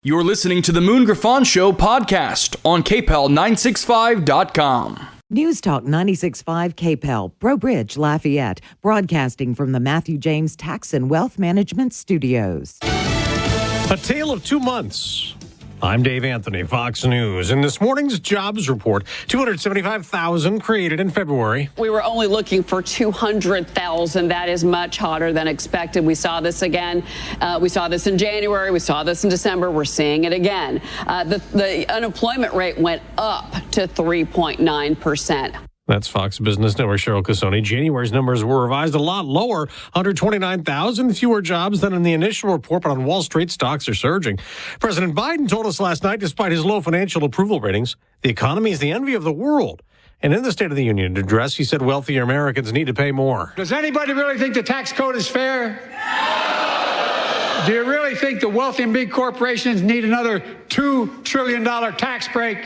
You're listening to the Moon Griffon Show podcast on KPEL965.com. News Talk 96.5 KPEL, Breaux Bridge, Lafayette, broadcasting from the Matthew James Tax and Wealth Management Studios. A tale of 2 months. I'm Dave Anthony, Fox News. In this morning's jobs report, 275,000 created in February. We were only looking for 200,000. That is much hotter than expected. We saw this again. We saw this in January. We saw this in December. We're seeing it again. The unemployment rate went up to 3.9%. That's Fox Business Network Cheryl Casoni. January's numbers were revised a lot lower, 129,000 fewer jobs than in the initial report, but on Wall Street, stocks are surging. President Biden told us last night, despite his low financial approval ratings, the economy is the envy of the world. And in the State of the Union address, he said wealthier Americans need to pay more. Does anybody really think the tax code is fair? Do you really think the wealthy and big corporations need another $2 trillion tax break?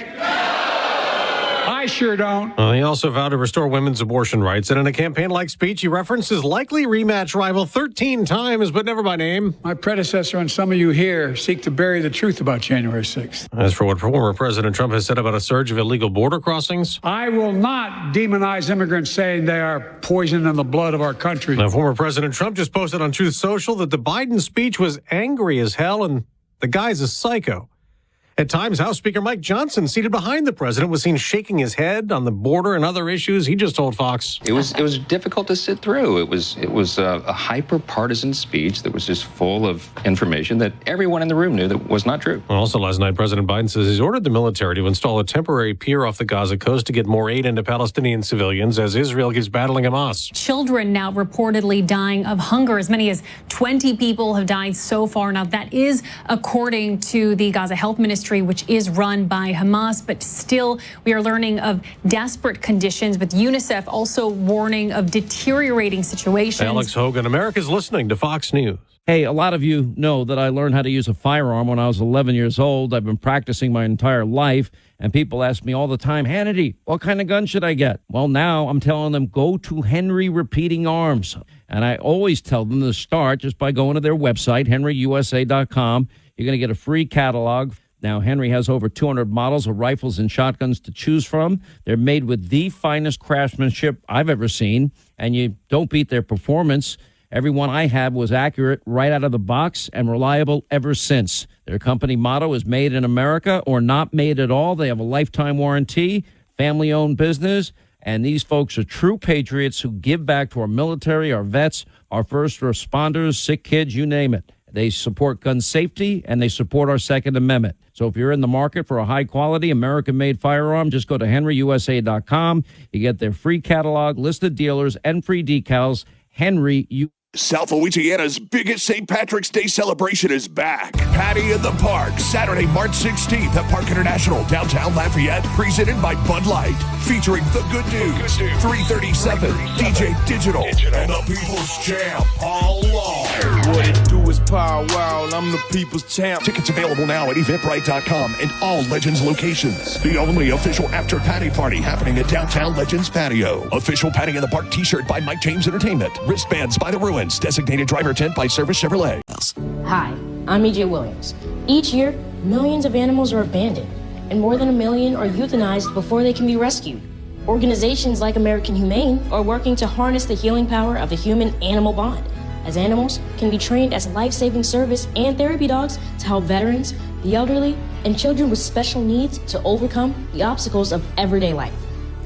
I sure don't. He also vowed to restore women's abortion rights. And in a campaign-like speech, he referenced his likely rematch rival 13 times, but never by name. My predecessor and some of you here seek to bury the truth about January 6th. As for what former President Trump has said about a surge of illegal border crossings, I will not demonize immigrants saying they are poison in the blood of our country. Now, former President Trump just posted on Truth Social that the Biden speech was angry as hell and the guy's a psycho. At times, House Speaker Mike Johnson, seated behind the president, was seen shaking his head on the border and other issues. He just told Fox. It was difficult to sit through. It was a hyper-partisan speech that was just full of information that everyone in the room knew that was not true. Also last night, President Biden says he's ordered the military to install a temporary pier off the Gaza coast to get more aid into Palestinian civilians as Israel keeps battling Hamas. Children now reportedly dying of hunger. As many as 20 people have died so far. Now, that is according to the Gaza Health Ministry, which is run by Hamas, but still we are learning of desperate conditions, with UNICEF also warning of deteriorating situations. Alex Hogan, America's listening to Fox News. Hey, a lot of you know that I learned how to use a firearm when I was 11 years old. I've been practicing my entire life, and people ask me all the time, Hannity, what kind of gun should I get? Well, now I'm telling them, go to Henry Repeating Arms. And I always tell them to start just by going to their website, henryusa.com. You're going to get a free catalog. Now, Henry has over 200 models of rifles and shotguns to choose from. They're made with the finest craftsmanship I've ever seen, and you don't beat their performance. Every one I had was accurate right out of the box and reliable ever since. Their company motto is made in America or not made at all. They have a lifetime warranty, family-owned business, and these folks are true patriots who give back to our military, our vets, our first responders, sick kids, you name it. They support gun safety, and they support our Second Amendment. So if you're in the market for a high-quality, American-made firearm, just go to henryusa.com. You get their free catalog, list of dealers, and free decals. South Louisiana's biggest St. Patrick's Day celebration is back. Patty in the Park, Saturday, March 16th at Park International, downtown Lafayette, presented by Bud Light. Featuring The Good News, 337, DJ Digital, and the People's Champ, Paul Law. What it do is Power Wow, and I'm the People's Champ. Tickets available now at eventbrite.com and all Legends locations. The only official after Patty party happening at Downtown Legends Patio. Official Patty in the Park t-shirt by Mike James Entertainment. Wristbands by The Ruins. Designated driver tent by Service Chevrolet. Hi, I'm E.J. Williams. Each year, millions of animals are abandoned, and more than 1 million are euthanized before they can be rescued. Organizations like American Humane are working to harness the healing power of the human-animal bond, as animals can be trained as life-saving service and therapy dogs to help veterans, the elderly, and children with special needs to overcome the obstacles of everyday life.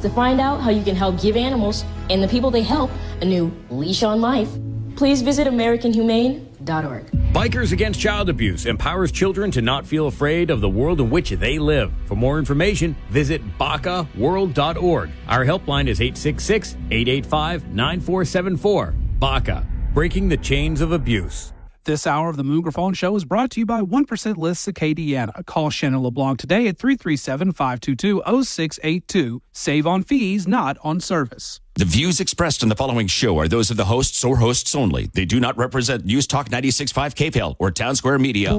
To find out how you can help give animals and the people they help a new leash on life, please visit AmericanHumane.org. Bikers Against Child Abuse empowers children to not feel afraid of the world in which they live. For more information, visit BACAworld.org. Our helpline is 866-885-9474. BACA, breaking the chains of abuse. This hour of the Moon Griffon Show is brought to you by 1% Lists Acadiana. Call Shannon LeBlanc today at 337-522-0682. Save on fees, not on service. The views expressed in the following show are those of the hosts or hosts only. They do not represent News Talk 96.5 KPEL or Town Square Media.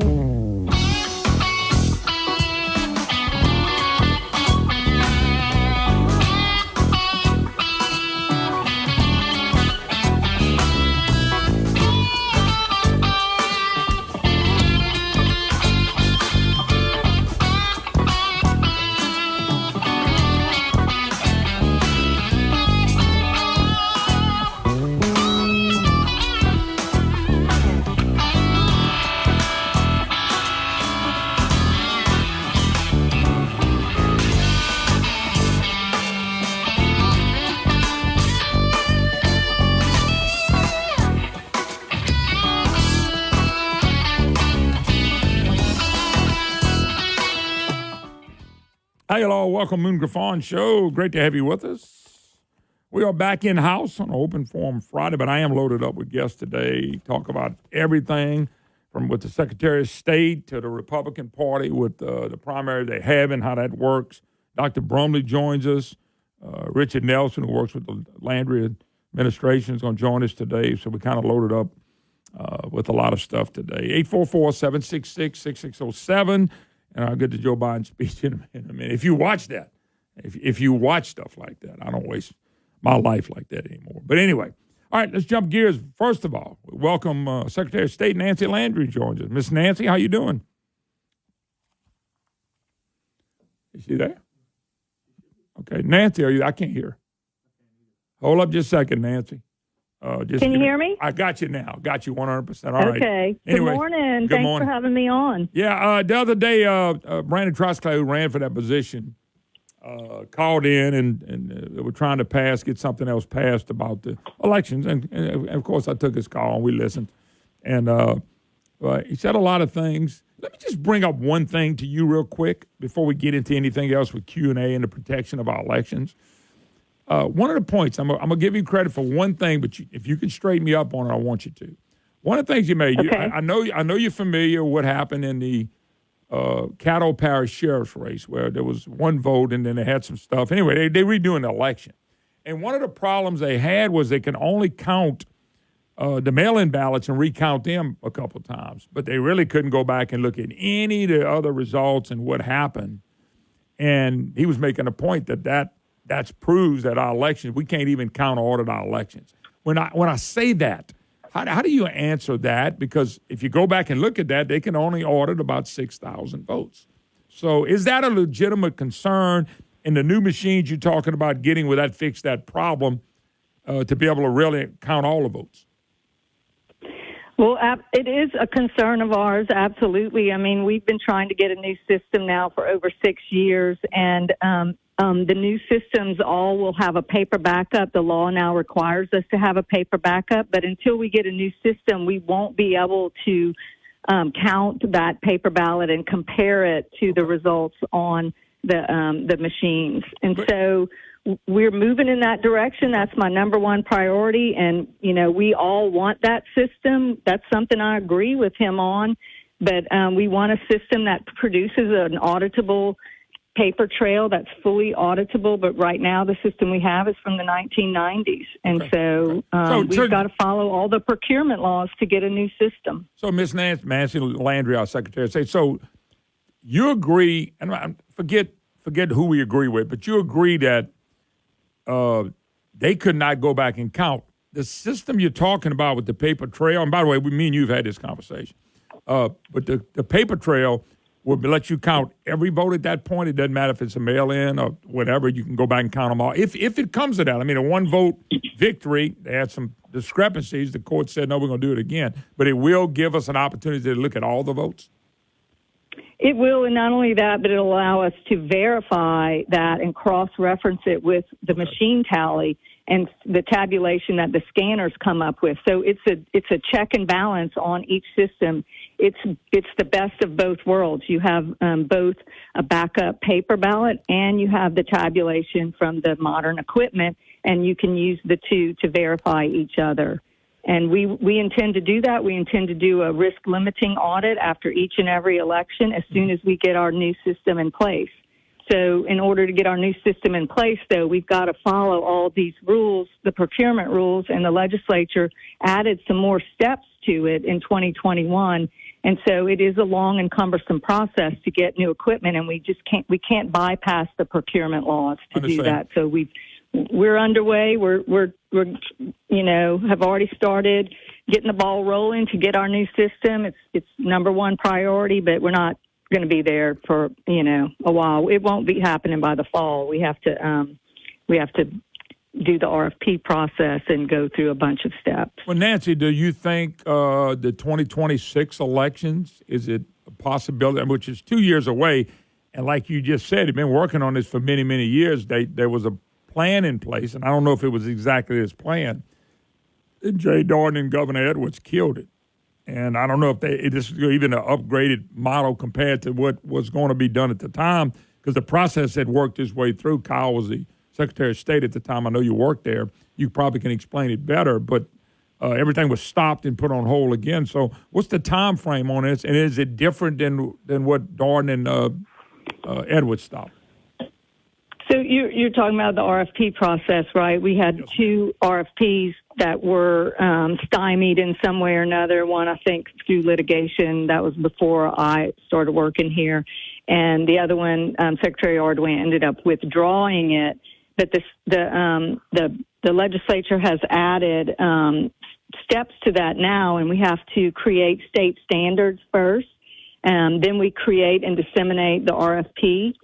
Hey, hello. Welcome, Moon Griffon Show. Great to have you with us. We are back in-house on Open Forum Friday, but I am loaded up with guests today. Talk about everything from with the Secretary of State to the Republican Party with the primary they have and how that works. Dr. Brumley joins us. Richard Nelson, who works with the Landry administration, is going to join us today. So we kind of loaded up with a lot of stuff today. 844-766-6607. And I'll get to Joe Biden's speech in a minute. If you watch that, if you watch stuff like that, I don't waste my life like that anymore. But anyway, all right, let's jump gears. First of all, welcome Secretary of State Nancy Landry joins us. Miss Nancy, how you doing? Is she there? Okay, Nancy, are you? I can't hear. Hold up just a second, Nancy. Can you hear me? I got you now. Got you 100%. All right. Okay. Anyway, good morning. Thanks for having me on. Yeah, the other day, Brandon Trusclair, who ran for that position, called in and they were trying to get something else passed about the elections. And of course, I took his call and we listened. And he said a lot of things. Let me just bring up one thing to you real quick before we get into anything else with Q&A and the protection of our elections. One of the points, I'm going to give you credit for one thing, but if you can straighten me up on it, I want you to. One of the things you made, okay. I know you're familiar with what happened in the Caddo Parish Sheriff's race, where there was one vote and then they had some stuff. Anyway, they redoing the election. And one of the problems they had was they can only count the mail-in ballots and recount them a couple times, but they really couldn't go back and look at any of the other results and what happened. And he was making a point that proves that our elections, we can't even count or audit our elections. When I say that, how do you answer that? Because if you go back and look at that, they can only audit about 6,000 votes. So is that a legitimate concern in the new machines you're talking about getting where that fix that problem to be able to really count all the votes? Well, it is a concern of ours, absolutely. I mean, we've been trying to get a new system now for over 6 years, and the new systems all will have a paper backup. The law now requires us to have a paper backup, but until we get a new system, we won't be able to count that paper ballot and compare it to the results on the machines. And so we're moving in that direction. That's my number one priority. And, you know, we all want that system. That's something I agree with him on. But we want a system that produces an auditable paper trail that's fully auditable. But right now the system we have is from the 1990s. And so we've got to follow all the procurement laws to get a new system. So, Ms. Nancy Landry, our Secretary of State, so you agree, and forget who we agree with, but you agree that they could not go back and count. The system you're talking about with the paper trail, and by the way, me and you have had this conversation, but the paper trail will let you count every vote at that point. It doesn't matter if it's a mail-in or whatever. You can go back and count them all. If it comes to that, I mean, a one-vote victory, they had some discrepancies. The court said, no, we're going to do it again. But it will give us an opportunity to look at all the votes? It will, and not only that, but it'll allow us to verify that and cross-reference it with the machine tally and the tabulation that the scanners come up with. So it's a check and balance on each system. It's the best of both worlds. You have both a backup paper ballot and you have the tabulation from the modern equipment, and you can use the two to verify each other. And we intend to do that. We intend to do a risk limiting audit after each and every election as soon as we get our new system in place. So in order to get our new system in place, though, we've got to follow all these rules, the procurement rules, and the legislature added some more steps to it in 2021. And so it is a long and cumbersome process to get new equipment, and we can't bypass the procurement laws to do that. So we're underway. We're have already started getting the ball rolling to get our new system. It's number one priority, but we're not going to be there for a while. It won't be happening by the fall. We have to do the RFP process and go through a bunch of steps. Well, Nancy, do you think the 2026 elections, is it a possibility, which is 2 years away, and like you just said, they've been working on this for many, many years. There was a plan in place, and I don't know if it was exactly this plan. Jay Darden and Governor Edwards killed it. And I don't know if this is even an upgraded model compared to what was going to be done at the time. because the process had worked its way through. Kyle was the Secretary of State at the time. I know you worked there. You probably can explain it better, but everything was stopped and put on hold again. So what's the time frame on this, and is it different than what Darden and Edwards stopped? So you're talking about the RFP process, right? We had two RFPs that were stymied in some way or another. One, I think, through litigation. That was before I started working here. And the other one, Secretary Ardoin ended up withdrawing it. But the legislature has added steps to that now, and we have to create state standards first. Then we create and disseminate the RFP.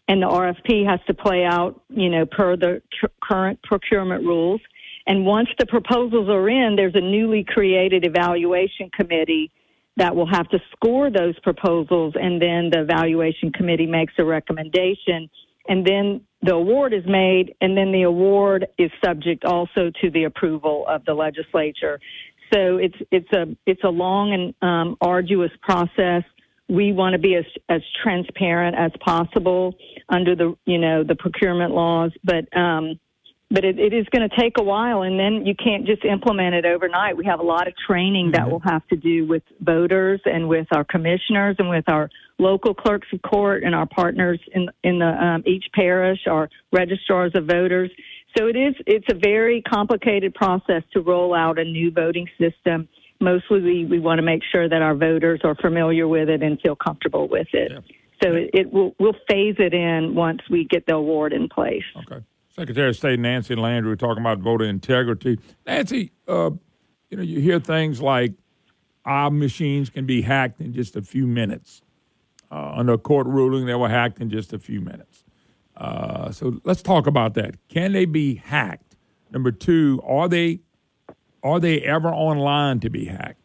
And the RFP has to play out, per the current procurement rules. And once the proposals are in, there's a newly created evaluation committee that will have to score those proposals, and then the evaluation committee makes a recommendation, and then the award is made, and then the award is subject also to the approval of the legislature. So it's a long and arduous process. We want to be as transparent as possible under the procurement laws, but it is going to take a while, and then you can't just implement it overnight. We have a lot of training that we'll have to do with voters and with our commissioners and with our local clerks of court and our partners in each parish, our registrars of voters. So it's a very complicated process to roll out a new voting system. Mostly we want to make sure that our voters are familiar with it and feel comfortable with it. Yeah. So we'll phase it in once we get the award in place. Okay. Secretary of State Nancy Landry, we're talking about voter integrity. Nancy, you hear things like our machines can be hacked in just a few minutes. Under a court ruling, they were hacked in just a few minutes. So let's talk about that. Can they be hacked? Number two, are they ever online to be hacked?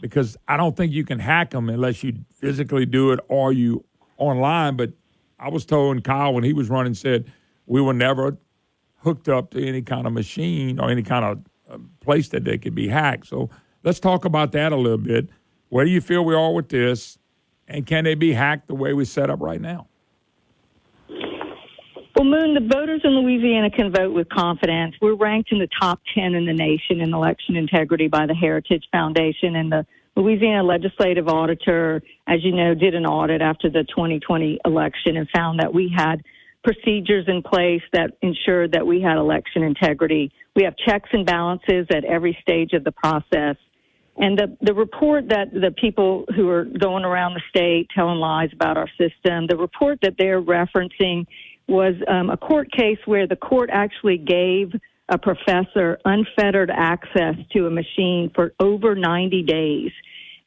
Because I don't think you can hack them unless you physically do it or you online. But I was told, and Kyle, when he was running, said we were never hooked up to any kind of machine or any kind of place that they could be hacked. So let's talk about that a little bit. Where do you feel we are with this? And can they be hacked the way we set up right now? Well, Moon, the voters in Louisiana can vote with confidence. We're ranked in the top 10 in the nation in election integrity by the Heritage Foundation, and the Louisiana Legislative Auditor, as you know, did an audit after the 2020 election and found that we had procedures in place that ensured that we had election integrity. We have checks and balances at every stage of the process. And the report that the people who are going around the state telling lies about our system, the report that they're referencing was a court case where the court actually gave a professor unfettered access to a machine for over 90 days.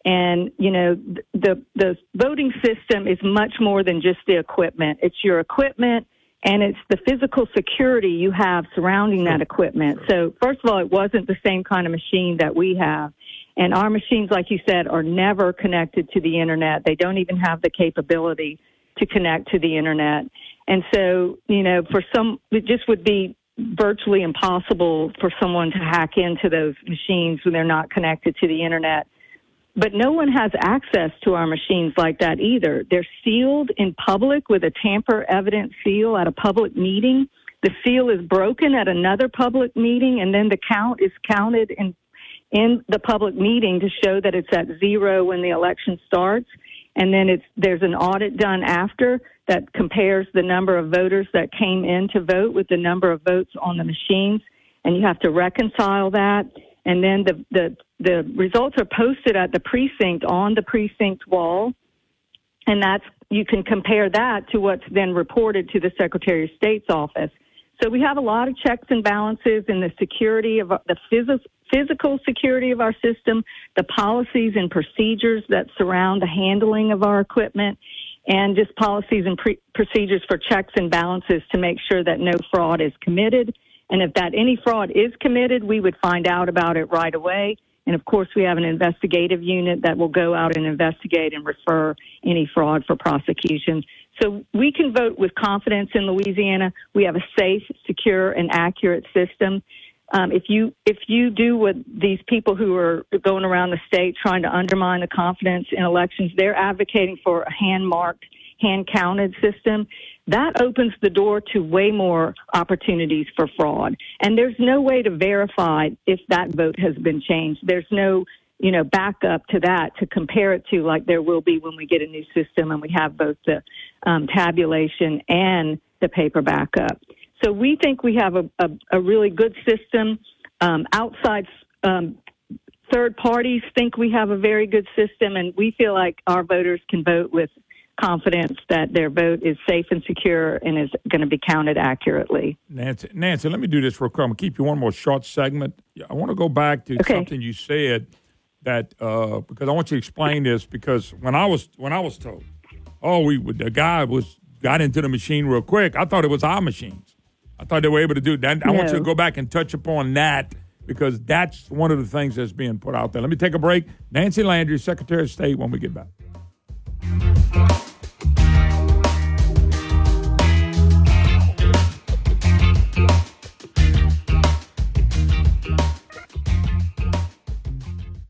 And, the voting system is much more than just the equipment. It's your equipment, and it's the physical security you have surrounding that equipment. So, first of all, it wasn't the same kind of machine that we have. And our machines, like you said, are never connected to the Internet. They don't even have the capability to connect to the Internet. And so, for some, it just would be virtually impossible for someone to hack into those machines when they're not connected to the Internet. But no one has access to our machines like that either. They're sealed in public with a tamper-evident seal at a public meeting. The seal is broken at another public meeting, and then the count is counted in the public meeting to show that it's at zero when the election starts. And then there's an audit done after that compares the number of voters that came in to vote with the number of votes on the machines, and you have to reconcile that. And then the results are posted at the precinct on the precinct wall, and you can compare that to what's then reported to the Secretary of State's office. So we have a lot of checks and balances in the security of the physical security of our system, the policies and procedures that surround the handling of our equipment, and just policies and procedures for checks and balances to make sure that no fraud is committed. And if any fraud is committed, we would find out about it right away. And, of course, we have an investigative unit that will go out and investigate and refer any fraud for prosecution. So we can vote with confidence in Louisiana. We have a safe, secure, and accurate system. If you do what these people who are going around the state trying to undermine the confidence in elections, they're advocating for a hand-marked, hand-counted system. That opens the door to way more opportunities for fraud. And there's no way to verify if that vote has been changed. There's no, backup to that to compare it to like there will be when we get a new system and we have both the tabulation and the paper backup. So we think we have a really good system. Outside third parties think we have a very good system, and we feel like our voters can vote with confidence that their vote is safe and secure and is going to be counted accurately. Nancy, let me do this real quick. I'm going to keep you one more short segment. I want to go back to something you said that because I want you to explain this, because when I was told, the guy got into the machine real quick, I thought it was our machines. I thought they were able to do that. I want you to go back and touch upon that, because that's one of the things that's being put out there. Let me take a break. Nancy Landry, Secretary of State, when we get back.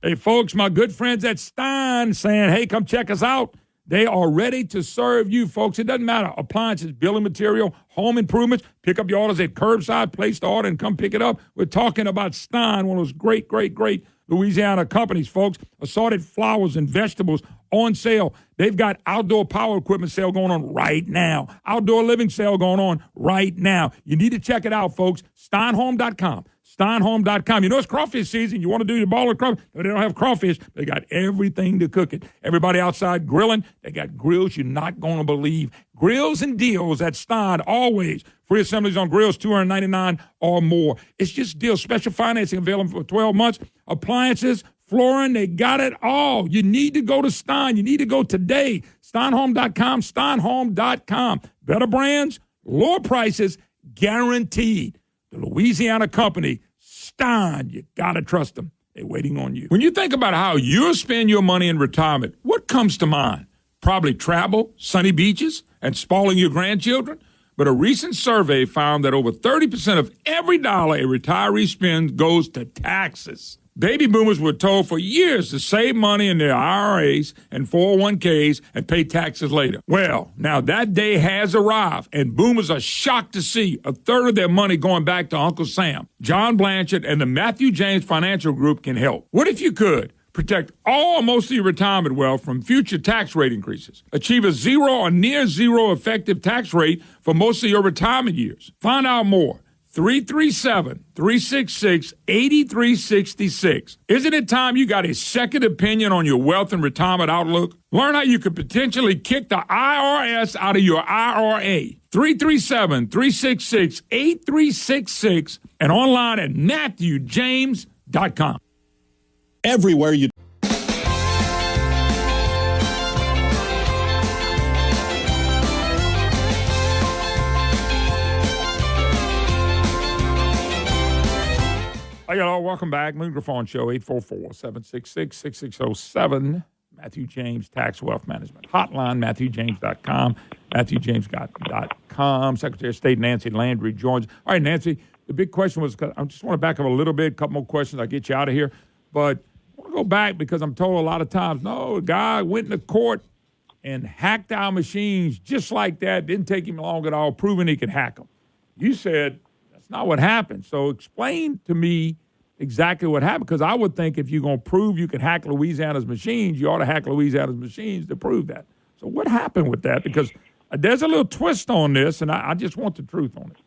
Hey, folks, my good friends at Stein saying, hey, come check us out. They are ready to serve you, folks. It doesn't matter. Appliances, building material, home improvements. Pick up your orders at curbside, place the order, and come pick it up. We're talking about Stein, one of those great, great, great Louisiana companies, folks. Assorted flowers and vegetables on sale. They've got outdoor power equipment sale going on right now. Outdoor living sale going on right now. You need to check it out, folks. Steinhome.com. Steinhome.com. You know it's crawfish season. You want to do your ball of crawfish? No, they don't have crawfish. They got everything to cook it. Everybody outside grilling, they got grills you're not going to believe. Grills and deals at Stein, always. Free assemblies on grills, $299 or more. It's just deals. Special financing available for 12 months. Appliances, flooring, they got it all. You need to go to Stein. You need to go today. Steinhome.com, Steinhome.com. Better brands, lower prices, guaranteed. The Louisiana company, Stein, you got to trust them. They're waiting on you. When you think about how you'll spend your money in retirement, what comes to mind? Probably travel, sunny beaches, and spoiling your grandchildren. But a recent survey found that over 30% of every dollar a retiree spends goes to taxes. Baby boomers were told for years to save money in their IRAs and 401ks and pay taxes later. Well, now that day has arrived, and boomers are shocked to see a third of their money going back to Uncle Sam. John Blanchard and the Matthew James Financial Group can help. What if you could protect all or most of your retirement wealth from future tax rate increases? Achieve a zero or near zero effective tax rate for most of your retirement years. Find out more. 337-366-8366. Isn't it time you got a second opinion on your wealth and retirement outlook? Learn how you could potentially kick the IRS out of your IRA. 337-366-8366 and online at MatthewJames.com. Everywhere you Hi, y'all. Welcome back. Moon Griffon Show, 844-766-6607. Matthew James Tax Wealth Management Hotline, MatthewJames.com, MatthewJames.com. Secretary of State Nancy Landry joins. All right, Nancy, the big question was, I just want to back up a little bit, a couple more questions. I'll get you out of here. But I want to go back because I'm told a lot of times, no, a guy went into court and hacked our machines just like that. Didn't take him long at all, proving he could hack them. You said that's not what happened. So explain to me exactly what happened, because I would think if you're going to prove you can hack Louisiana's machines, you ought to hack Louisiana's machines to prove that. So what happened with that? Because there's a little twist on this, and I just want the truth on it.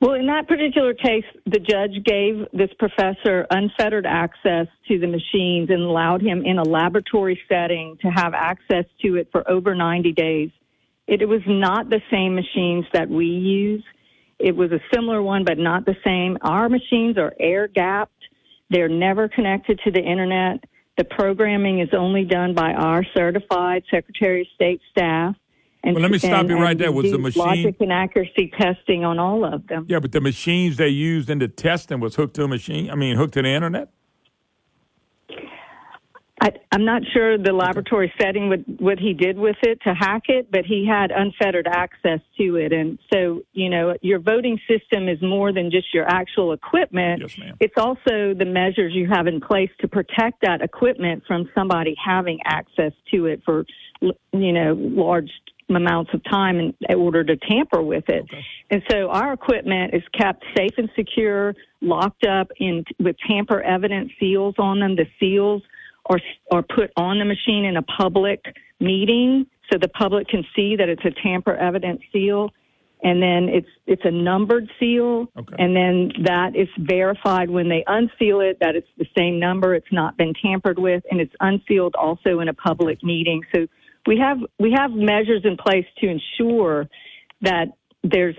Well, in that particular case, the judge gave this professor unfettered access to the machines and allowed him in a laboratory setting to have access to it for over 90 days. It was not the same machines that we use. It was a similar one, but not the same. Our machines are air-gapped. They're never connected to the Internet. The programming is only done by our certified Secretary of State staff. And let me stop you right there. Was the machine logic and accuracy testing on all of them? Yeah, but the machines they used in the testing was hooked to a machine. Hooked to the Internet. I'm not sure the laboratory setting what he did with it to hack it, but he had unfettered access to it. And so, your voting system is more than just your actual equipment. Yes, ma'am. It's also the measures you have in place to protect that equipment from somebody having access to it for, large amounts of time in order to tamper with it. Okay. And so our equipment is kept safe and secure, locked up with tamper evident seals on them. The seals are put on the machine in a public meeting so the public can see that it's a tamper evident seal. And then it's a numbered seal. Okay. And then that is verified when they unseal it, that it's the same number, it's not been tampered with, and it's unsealed also in a public meeting. So we have measures in place to ensure that there's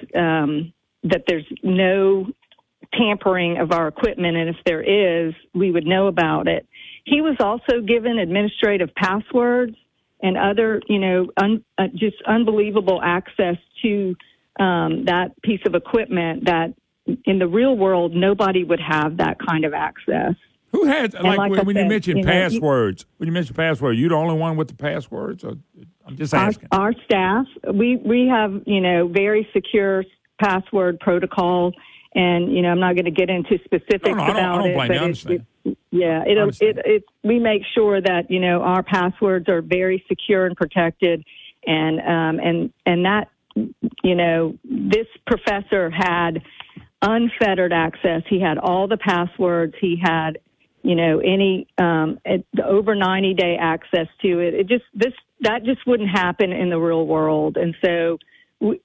no tampering of our equipment, and if there is, we would know about it. He was also given administrative passwords and other, just unbelievable access to that piece of equipment that in the real world, nobody would have that kind of access. Who had, when you mentioned passwords, you're the only one with the passwords? Or, I'm just asking. Our staff, we have, very secure password protocol. And, I'm not going to get into specifics about it. I don't blame you. We make sure that, our passwords are very secure and protected. And that, this professor had unfettered access. He had all the passwords. He had, any over 90-day access to it. That just wouldn't happen in the real world. And so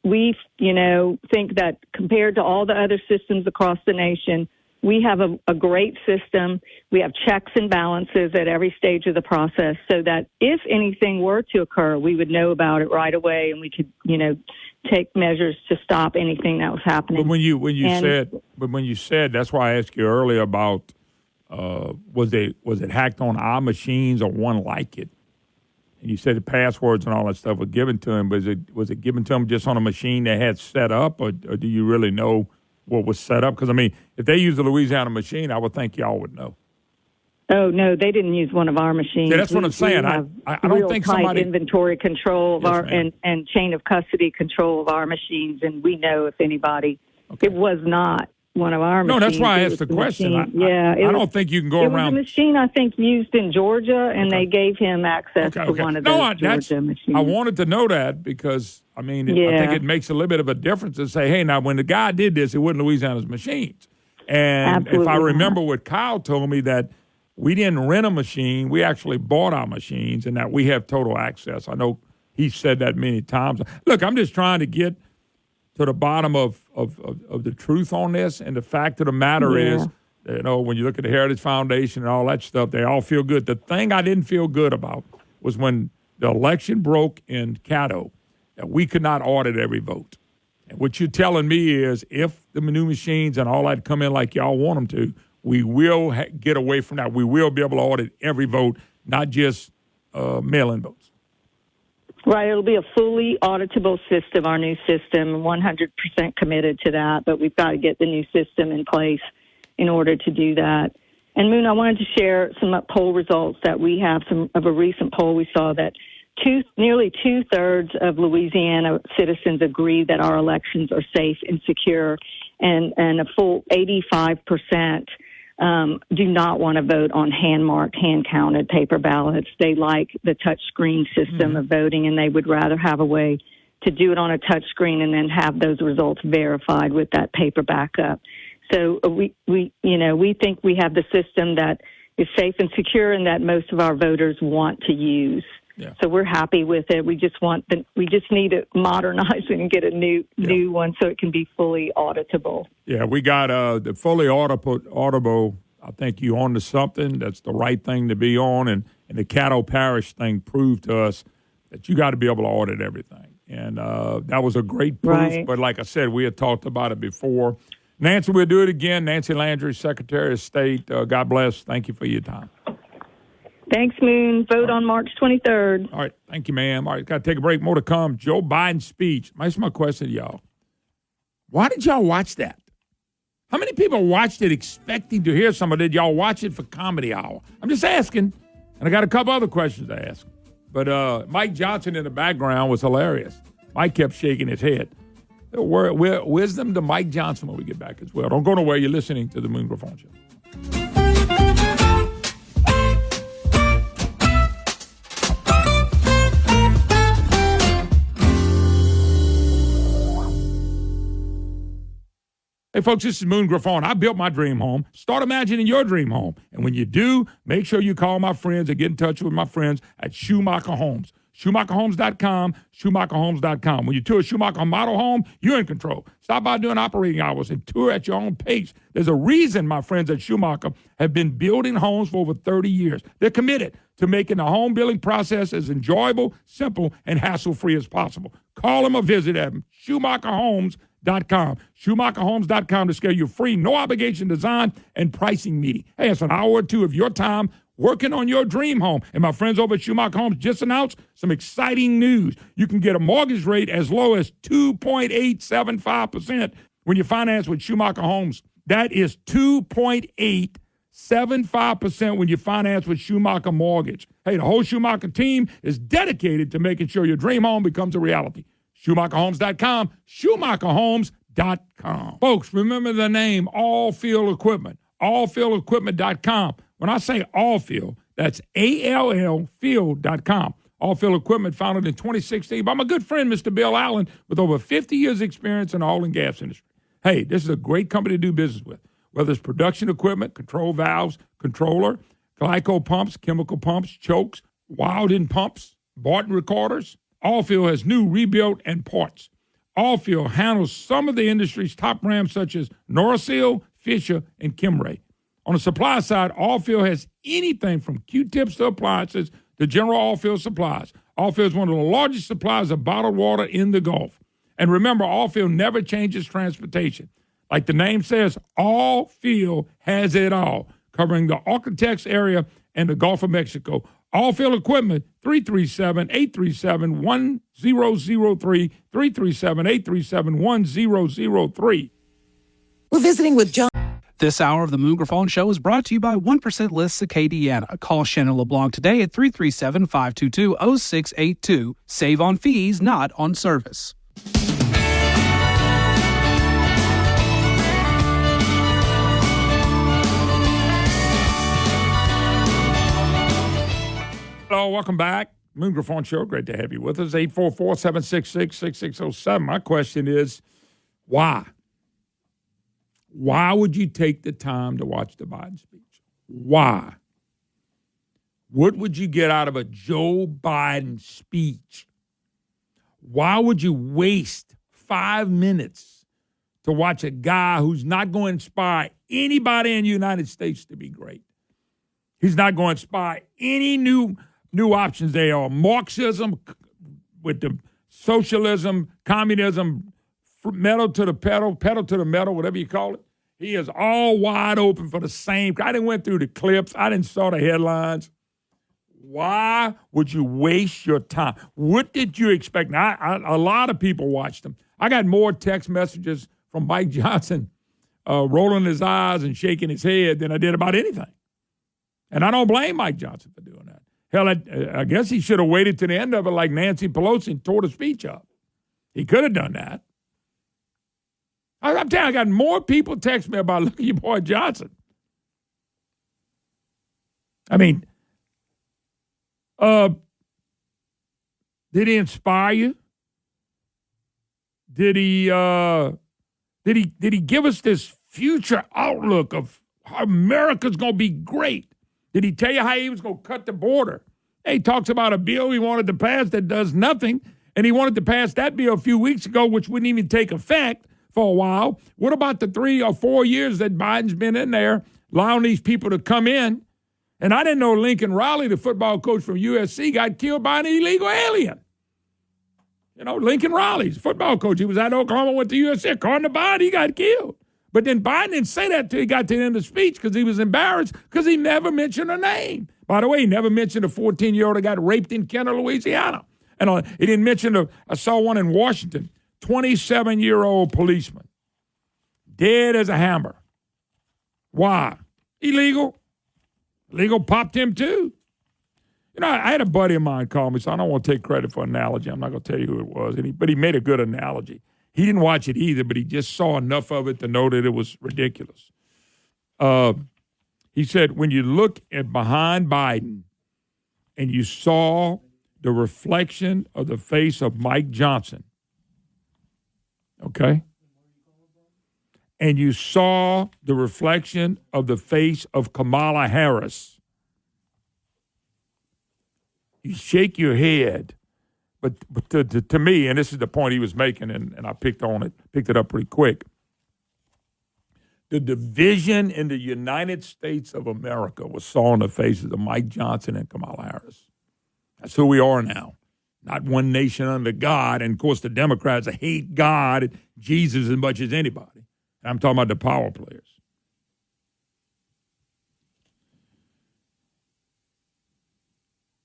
we think that compared to all the other systems across the nation, we have a great system. We have checks and balances at every stage of the process so that if anything were to occur, we would know about it right away and we could, take measures to stop anything that was happening. But when you said, that's why I asked you earlier about was it hacked on our machines or one like it? And you said the passwords and all that stuff were given to him. Was it given to him just on a machine they had set up, or do you really know what was set up? Because, if they use the Louisiana machine, I would think y'all would know. Oh, no, they didn't use one of our machines. Yeah, that's what I'm saying. I don't think somebody... inventory control of and chain of custody control of our machines, and we know if anybody... Okay. It was not one of our machines. No, that's why I asked the question. I don't think you can go around... It was a machine, I think, used in Georgia, and they gave him access to one of those Georgia machines. I wanted to know that because, I think it makes a little bit of a difference to say, hey, now, when the guy did this, it wasn't Louisiana's machines. And Absolutely if I remember what Kyle told me, that we didn't rent a machine, we actually bought our machines, and that we have total access. I know he said that many times. Look, I'm just trying to get to the bottom of the truth on this, and the fact of the matter is, when you look at the Heritage Foundation and all that stuff, they all feel good. The thing I didn't feel good about was when the election broke in Caddo, that we could not audit every vote. And what you're telling me is if the new machines and all that come in like y'all want them to, we will get away from that. We will be able to audit every vote, not just mail-in votes. Right. It'll be a fully auditable system, our new system, 100% committed to that. But we've got to get the new system in place in order to do that. And, Moon, I wanted to share some poll results that we have of a recent poll. We saw that nearly two-thirds of Louisiana citizens agree that our elections are safe and secure, and a full 85% do not want to vote on hand-marked, hand-counted paper ballots. They like the touchscreen system of voting, and they would rather have a way to do it on a touchscreen and then have those results verified with that paper backup. So we think we have the system that is safe and secure and that most of our voters want to use. Yeah. So we're happy with it. We just need to modernize it and get a new one so it can be fully auditable. Yeah, we got the fully auditable. I think you on to something. That's the right thing to be on, and the Caddo Parish thing proved to us that you got to be able to audit everything, and that was a great proof. Right. But like I said, we had talked about it before. Nancy, we'll do it again. Nancy Landry, Secretary of State. God bless. Thank you for your time. Thanks, Moon. Vote on March 23rd. All right. Thank you, ma'am. All right. Got to take a break. More to come. Joe Biden's speech. Here's my question to y'all. Why did y'all watch that? How many people watched it expecting to hear somebody? Did y'all watch it for comedy hour? I'm just asking. And I got a couple other questions to ask. But Mike Johnson in the background was hilarious. Mike kept shaking his head. Wisdom to Mike Johnson when we get back as well. Don't go nowhere. You're listening to the Moon Griffon Show. Hey, folks, this is Moon Griffon. I built my dream home. Start imagining your dream home. And when you do, make sure you call my friends or get in touch with my friends at Schumacher Homes. SchumacherHomes.com, SchumacherHomes.com. When you tour Schumacher model home, you're in control. Stop by during operating hours and tour at your own pace. There's a reason my friends at Schumacher have been building homes for over 30 years. They're committed to making the home building process as enjoyable, simple, and hassle-free as possible. Call them or visit them, SchumacherHomes.com. SchumacherHomes.com to schedule your free, no-obligation design and pricing meeting. Hey, it's an hour or two of your time working on your dream home. And my friends over at Schumacher Homes just announced some exciting news. You can get a mortgage rate as low as 2.875% when you finance with Schumacher Homes. That is 2.875% when you finance with Schumacher Mortgage. Hey, the whole Schumacher team is dedicated to making sure your dream home becomes a reality. SchumacherHomes.com, SchumacherHomes.com. Folks, remember the name All Field Equipment, allfieldequipment.com. When I say All Field, that's ALL Field.com. All Field Equipment, founded in 2016 by my good friend, Mr. Bill Allen, with over 50 years' experience in the oil and gas industry. Hey, this is a great company to do business with. Whether it's production equipment, control valves, controller, glyco pumps, chemical pumps, chokes, Wilden pumps, Barton recorders, All Field has new rebuilt and parts. All Field handles some of the industry's top brands such as Norasil, Fisher, and Kimray. On the supply side, All Field has anything from Q-tips to appliances to general All Field supplies. All Field is one of the largest suppliers of bottled water in the Gulf. And remember, All Field never changes transportation. Like the name says, All Field has it all, covering the Architects area and the Gulf of Mexico. All Field Equipment, 337-837-1003, 337-837-1003. We're visiting with John. This hour of the Moon Griffon Show is brought to you by 1% Lists Acadiana. Call Shannon LeBlanc today at 337-522-0682. Save on fees, not on service. Hello, welcome back. Moon Griffon Show, great to have you with us. 844-766-6607. My question is, why? Why would you take the time to watch the Biden speech? Why? What would you get out of a Joe Biden speech? Why would you waste 5 minutes to watch a guy who's not going to inspire anybody in the United States to be great? He's not going to inspire any new options. They are Marxism with the socialism, communism, metal to the pedal to the metal, whatever you call it. He is all wide open for the same. I didn't went through the clips. I didn't saw the headlines. Why would you waste your time? What did you expect? Now, a lot of people watched them. I got more text messages from Mike Johnson rolling his eyes and shaking his head than I did about anything. And I don't blame Mike Johnson for doing that. Hell, I guess he should have waited to the end of it like Nancy Pelosi and tore the speech up. He could have done that. I'm telling you, I got more people text me about, look at your boy Johnson. I mean, did he inspire you? Did he give us this future outlook of how America's going to be great? Did he tell you how he was going to cut the border? He talks about a bill he wanted to pass that does nothing, and he wanted to pass that bill a few weeks ago, which wouldn't even take effect for a while. What about the 3 or 4 years that Biden's been in there, allowing these people to come in? And I didn't know Lincoln Riley, the football coach from USC, got killed by an illegal alien. You know, Lincoln Riley's football coach. He was at Oklahoma, went to USC. According to Biden, he got killed. But then Biden didn't say that till he got to the end of the speech because he was embarrassed because he never mentioned her name. By the way, he never mentioned a 14-year-old that got raped in Kenner, Louisiana. And he didn't mention, I saw one in Washington, 27-year-old policeman, dead as a hammer. Why? Illegal. Illegal popped him too. You know, I had a buddy of mine call me, so I don't want to take credit for an analogy. I'm not going to tell you who it was, but he made a good analogy. He didn't watch it either, but he just saw enough of it to know that it was ridiculous. He said, when you look at behind Biden and you saw the reflection of the face of Mike Johnson, okay, and you saw the reflection of the face of Kamala Harris, you shake your head. But to me, and this is the point he was making, and I picked it up pretty quick, the division in the United States of America was saw on the faces of Mike Johnson and Kamala Harris. That's who we are now. Not one nation under God. And, of course, the Democrats hate God and Jesus as much as anybody. I'm talking about the power players.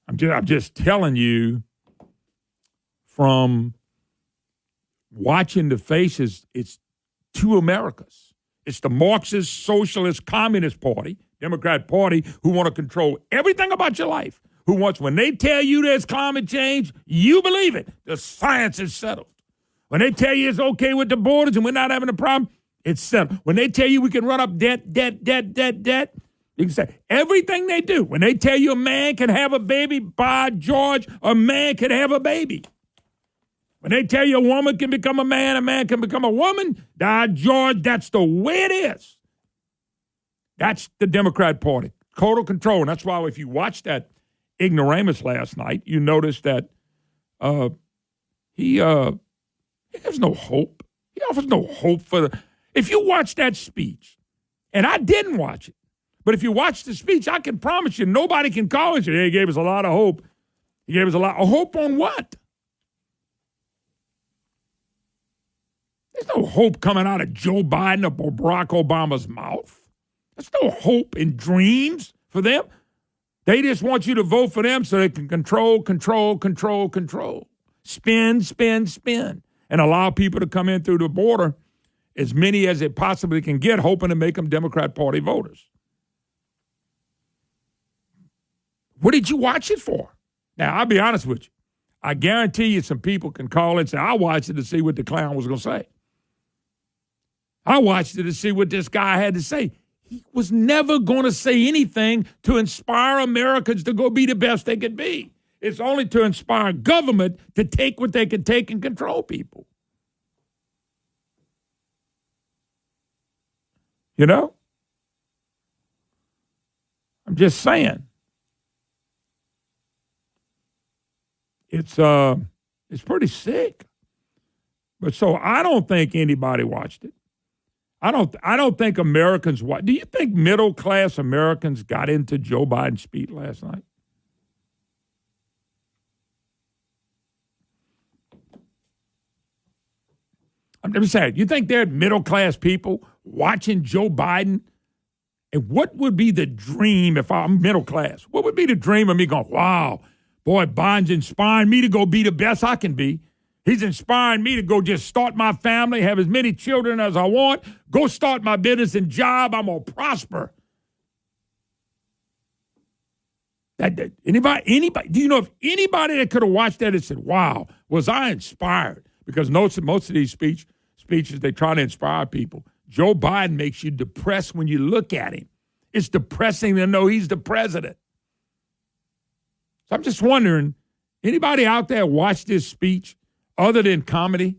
I'm just telling you from watching the faces, it's two Americas. It's the Marxist, Socialist, Communist Party, Democrat Party, who want to control everything about your life. Who wants, when they tell you there's climate change, you believe it. The science is settled. When they tell you it's okay with the borders and we're not having a problem, it's settled. When they tell you we can run up debt, you can say everything they do. When they tell you a man can have a baby, by George, a man can have a baby. When they tell you a woman can become a man can become a woman, by George, that's the way it is. That's the Democrat Party. Total control. And that's why if you watch that ignoramus last night, you notice that he has no hope. He offers no hope for the. If you watch that speech, and I didn't watch it, but if you watch the speech, I can promise you nobody can call and say, hey, he gave us a lot of hope. He gave us a lot of hope on what? There's no hope coming out of Joe Biden or Barack Obama's mouth. There's no hope and dreams for them. They just want you to vote for them so they can control. Spin, and allow people to come in through the border, as many as it possibly can get, hoping to make them Democrat Party voters. What did you watch it for? Now, I'll be honest with you. I guarantee you some people can call and say, I watched it to see what the clown was going to say. I watched it to see what this guy had to say. He was never going to say anything to inspire Americans to go be the best they could be. It's only to inspire government to take what they can take and control people. You know? I'm just saying. It's pretty sick. But so I don't think anybody watched it. I don't think Americans watched. Do you think middle class Americans got into Joe Biden's speech last night? I'm just saying, you think they're middle class people watching Joe Biden? And what would be the dream if I'm middle class? What would be the dream of me going, wow, boy, Biden's inspiring me to go be the best I can be. He's inspiring me to go just start my family, have as many children as I want, go start my business and job. I'm going to prosper. Anybody, do you know if anybody that could have watched that and said, wow, was I inspired? Because most of these speeches, they try to inspire people. Joe Biden makes you depressed when you look at him. It's depressing to know he's the president. So I'm just wondering, anybody out there watch this speech other than comedy,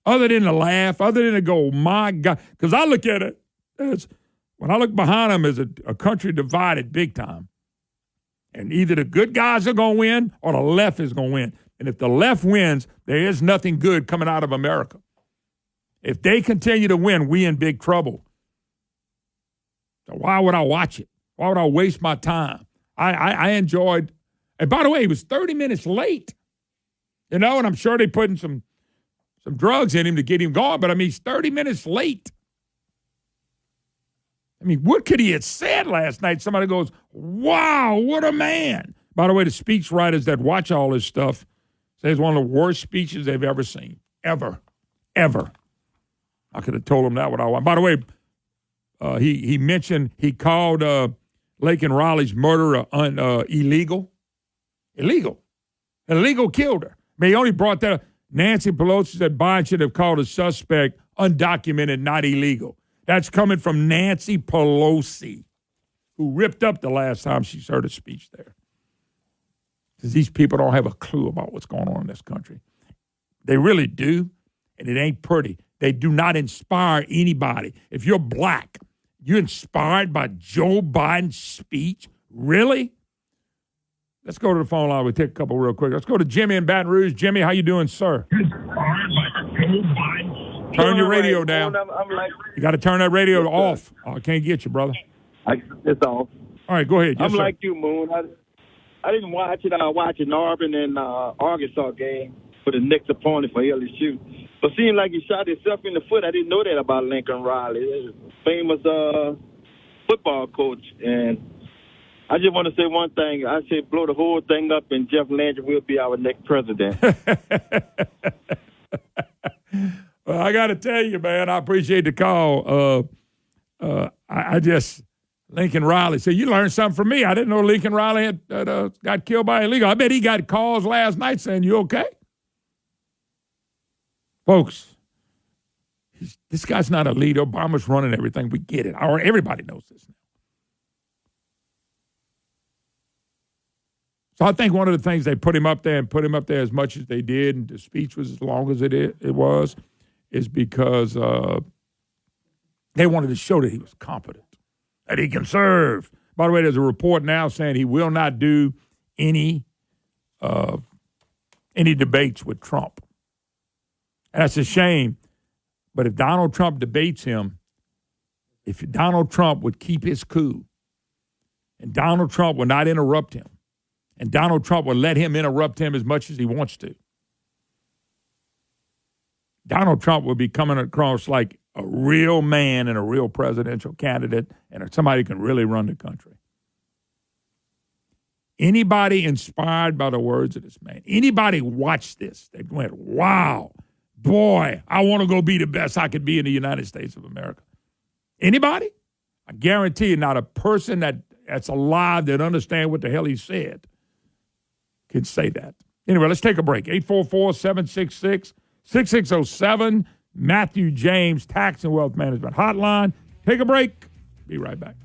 other than to laugh, other than to go, my God? Because I look at it as, when I look behind him, as a country divided big time. And either the good guys are going to win or the left is going to win. And if the left wins, there is nothing good coming out of America. If they continue to win, we in big trouble. So why would I watch it? Why would I waste my time? I enjoyed, and by the way, he was 30 minutes late. You know, and I'm sure they putting some drugs in him to get him going, but I mean, he's 30 minutes late. I mean, what could he have said last night? Somebody goes, wow, what a man. By the way, the speech writers that watch all this stuff say it's one of the worst speeches they've ever seen. Ever. I could have told them that what I want. By the way, he mentioned, he called Laken Riley's murder illegal. Illegal. Illegal killed her. But he only brought that up. Nancy Pelosi said Biden should have called a suspect undocumented, not illegal. That's coming from Nancy Pelosi, who ripped up the last time she heard a speech there. Because these people don't have a clue about what's going on in this country. They really do, and it ain't pretty. They do not inspire anybody. If you're black, you're inspired by Joe Biden's speech? Really? Let's go to the phone line. We'll take a couple real quick. Let's go to Jimmy in Baton Rouge. Jimmy, how you doing, sir? Turn your radio down. You got to turn that radio off. Oh, I can't get you, brother. It's off. All right, go ahead. Yes, I'm sir. like you, Moon. I didn't watch it. I watched an Auburn and Arkansas game for the next opponent for LSU. But seemed like he shot himself in the foot. I didn't know that about Lincoln Riley. He's a famous football coach. And I just want to say one thing. I said blow the whole thing up and Jeff Landry will be our next president. Well, I got to tell you, man, I appreciate the call. I just, Lincoln Riley. So you learned something from me. I didn't know Lincoln Riley had got killed by illegal. I bet he got calls last night saying, you okay? Folks, this guy's not a leader. Obama's running everything. We get it. Everybody knows this now. So I think one of the things they put him up there as much as they did, and the speech was as long as it was, is because they wanted to show that he was competent, that he can serve. By the way, there's a report now saying he will not do any debates with Trump. And that's a shame. But if Donald Trump debates him, if Donald Trump would keep his cool, and Donald Trump would not interrupt him, and Donald Trump would let him interrupt him as much as he wants to, Donald Trump would be coming across like a real man and a real presidential candidate and somebody who can really run the country. Anybody inspired by the words of this man, anybody watched this that went, wow, boy, I want to go be the best I could be in the United States of America. Anybody? I guarantee you not a person that's alive that understands what the hell he said can say that. Anyway, let's take a break. 844-766-6607, Matthew James Tax and Wealth Management Hotline. Take a break. Be right back.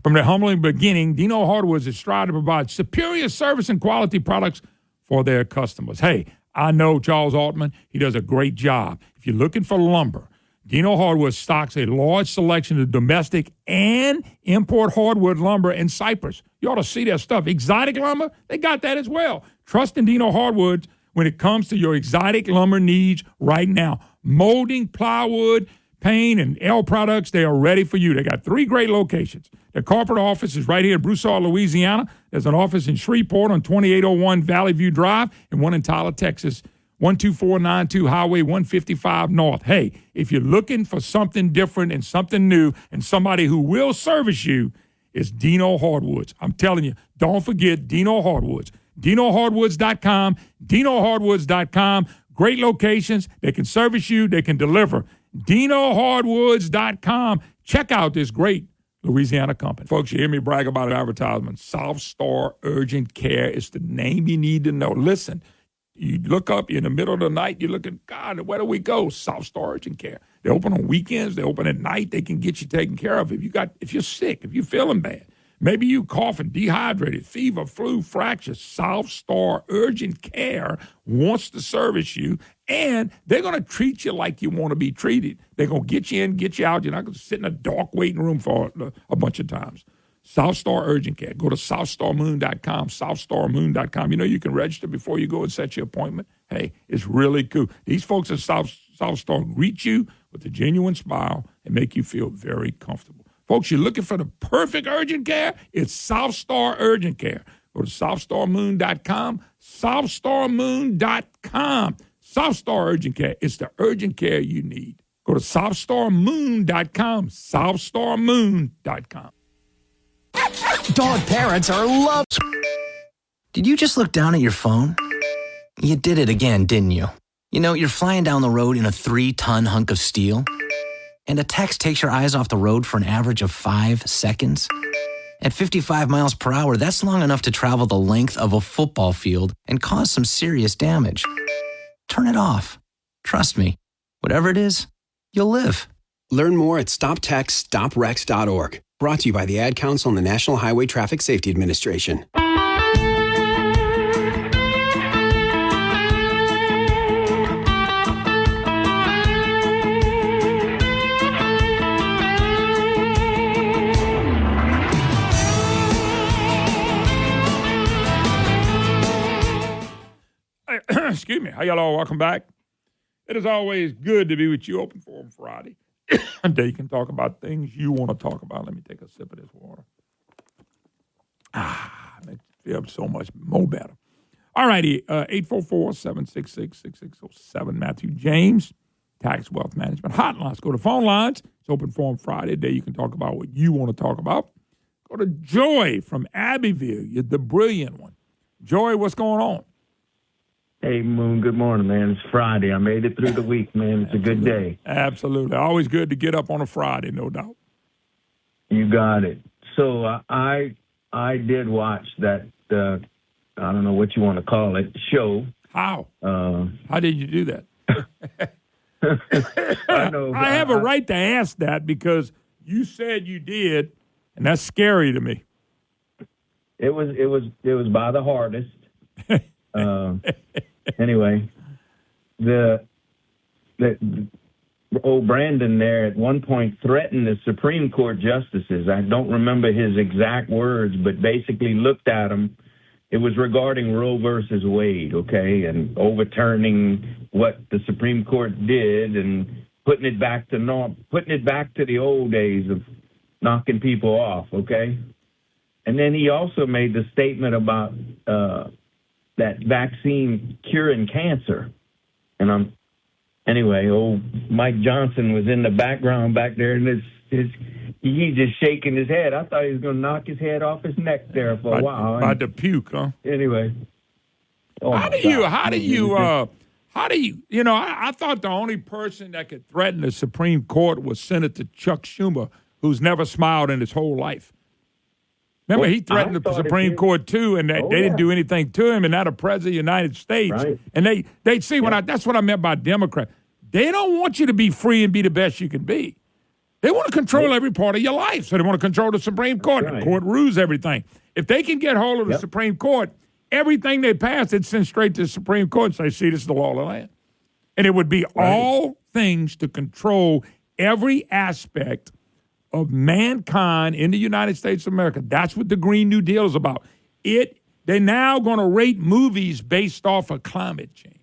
From their humbling beginning, Dino Hardwoods is striving to provide superior service and quality products for their customers. Hey, I know Charles Altman. He does a great job. If you're looking for lumber, Dino Hardwoods stocks a large selection of domestic and import hardwood lumber in Cypress. You ought to see their stuff. Exotic lumber, they got that as well. Trust in Dino Hardwoods when it comes to your exotic lumber needs right now. Molding, plywood, paint, and L products, they are ready for you. They got 3 great locations. The corporate office is right here in Broussard, Louisiana. There's an office in Shreveport on 2801 Valley View Drive and one in Tyler, Texas, 12492 Highway 155 North. Hey, if you're looking for something different and something new and somebody who will service you, it's Dino Hardwoods. I'm telling you, don't forget Dino Hardwoods. DinoHardwoods.com, DinoHardwoods.com. Great locations. They can service you. They can deliver. DinoHardwoods.com. Check out this great Louisiana company. Folks, you hear me brag about an advertisement. South Star Urgent Care is the name you need to know. Listen, you look up, you're in the middle of the night, you're looking, God, where do we go? South Star Urgent Care. They open on weekends, they open at night, they can get you taken care of. If you're sick, if you're feeling bad, maybe you coughing, dehydrated, fever, flu, fracture, South Star Urgent Care wants to service you, and they're going to treat you like you want to be treated. They're going to get you in, get you out. You're not going to sit in a dark waiting room for a bunch of times. South Star Urgent Care. Go to SouthStarMoon.com, SouthStarMoon.com. You know you can register before you go and set your appointment. Hey, it's really cool. These folks at South Star greet you with a genuine smile and make you feel very comfortable. Folks, you're looking for the perfect urgent care? It's South Star Urgent Care. Go to SouthStarMoon.com, SouthStarMoon.com. South Star Urgent Care. It's the urgent care you need. Go to SouthStarMoon.com. SouthStarMoon.com. Dog parents are loved. Did you just look down at your phone? You did it again, didn't you? You know, you're flying down the road in a 3-ton hunk of steel, and a text takes your eyes off the road for an average of 5 seconds. At 55 miles per hour, that's long enough to travel the length of a football field and cause some serious damage. Turn it off. Trust me, whatever it is, you'll live. Learn more at stoptextsstopwrecks.org. Brought to you by the Ad Council and the National Highway Traffic Safety Administration. Excuse me. How y'all all? Welcome back. It is always good to be with you. Open Forum Friday. Day you can talk about things you want to talk about. Let me take a sip of this water. Makes me feel so much more better. All righty. 844-766-6607. Matthew James, Tax Wealth Management Hotline. Go to phone lines. It's Open Forum Friday. Day you can talk about what you want to talk about. Go to Joy from Abbeville. You're the brilliant one. Joy, what's going on? Hey, Moon, good morning, man. It's Friday. I made it through the week, man. It's a good day. Absolutely. Always good to get up on a Friday, no doubt. You got it. So I did watch that, I don't know what you want to call it, show. How? How did you do that? I know. I have a right to ask that because you said you did, and that's scary to me. It was by the hardest. Anyway, the old Brandon there at one point threatened the Supreme Court justices. I don't remember his exact words, but basically looked at them. It was regarding Roe versus Wade, okay, and overturning what the Supreme Court did and putting it back to the old days of knocking people off, okay? And then he also made the statement about that vaccine curing cancer. And old Mike Johnson was in the background back there, and he's just shaking his head. I thought he was going to knock his head off his neck there for a while. By the puke, huh? Anyway. How do you, I thought the only person that could threaten the Supreme Court was Senator Chuck Schumer, who's never smiled in his whole life. Remember, he threatened the Supreme Court, too, and they didn't do anything to him, and now the President of the United States. Right. And they see, that's what I meant by Democrat. They don't want you to be free and be the best you can be. They want to control every part of your life, so they want to control the Supreme Court. Right. The court rules everything. If they can get hold of the Supreme Court, everything they pass, it's sent straight to the Supreme Court and say, see, this is the law of the land. And it would be all things to control every aspect of mankind in the United States of America. That's what the Green New Deal is about. They're now going to rate movies based off of climate change.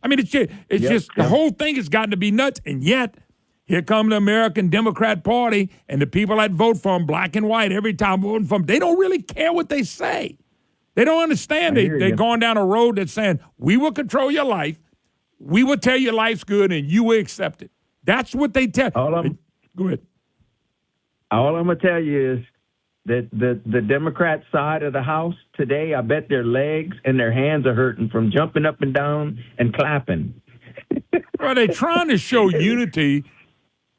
I mean, it's just the whole thing has gotten to be nuts. And yet, here come the American Democrat Party and the people that vote for them, black and white, every time voting for them. They don't really care what they say. They don't understand. They're going down a road that's saying, we will control your life. We will tell you life's good, and you will accept it. That's what they tell. Go ahead. All I'm going to tell you is that the Democrat side of the House today, I bet their legs and their hands are hurting from jumping up and down and clapping. Well, they're trying to show unity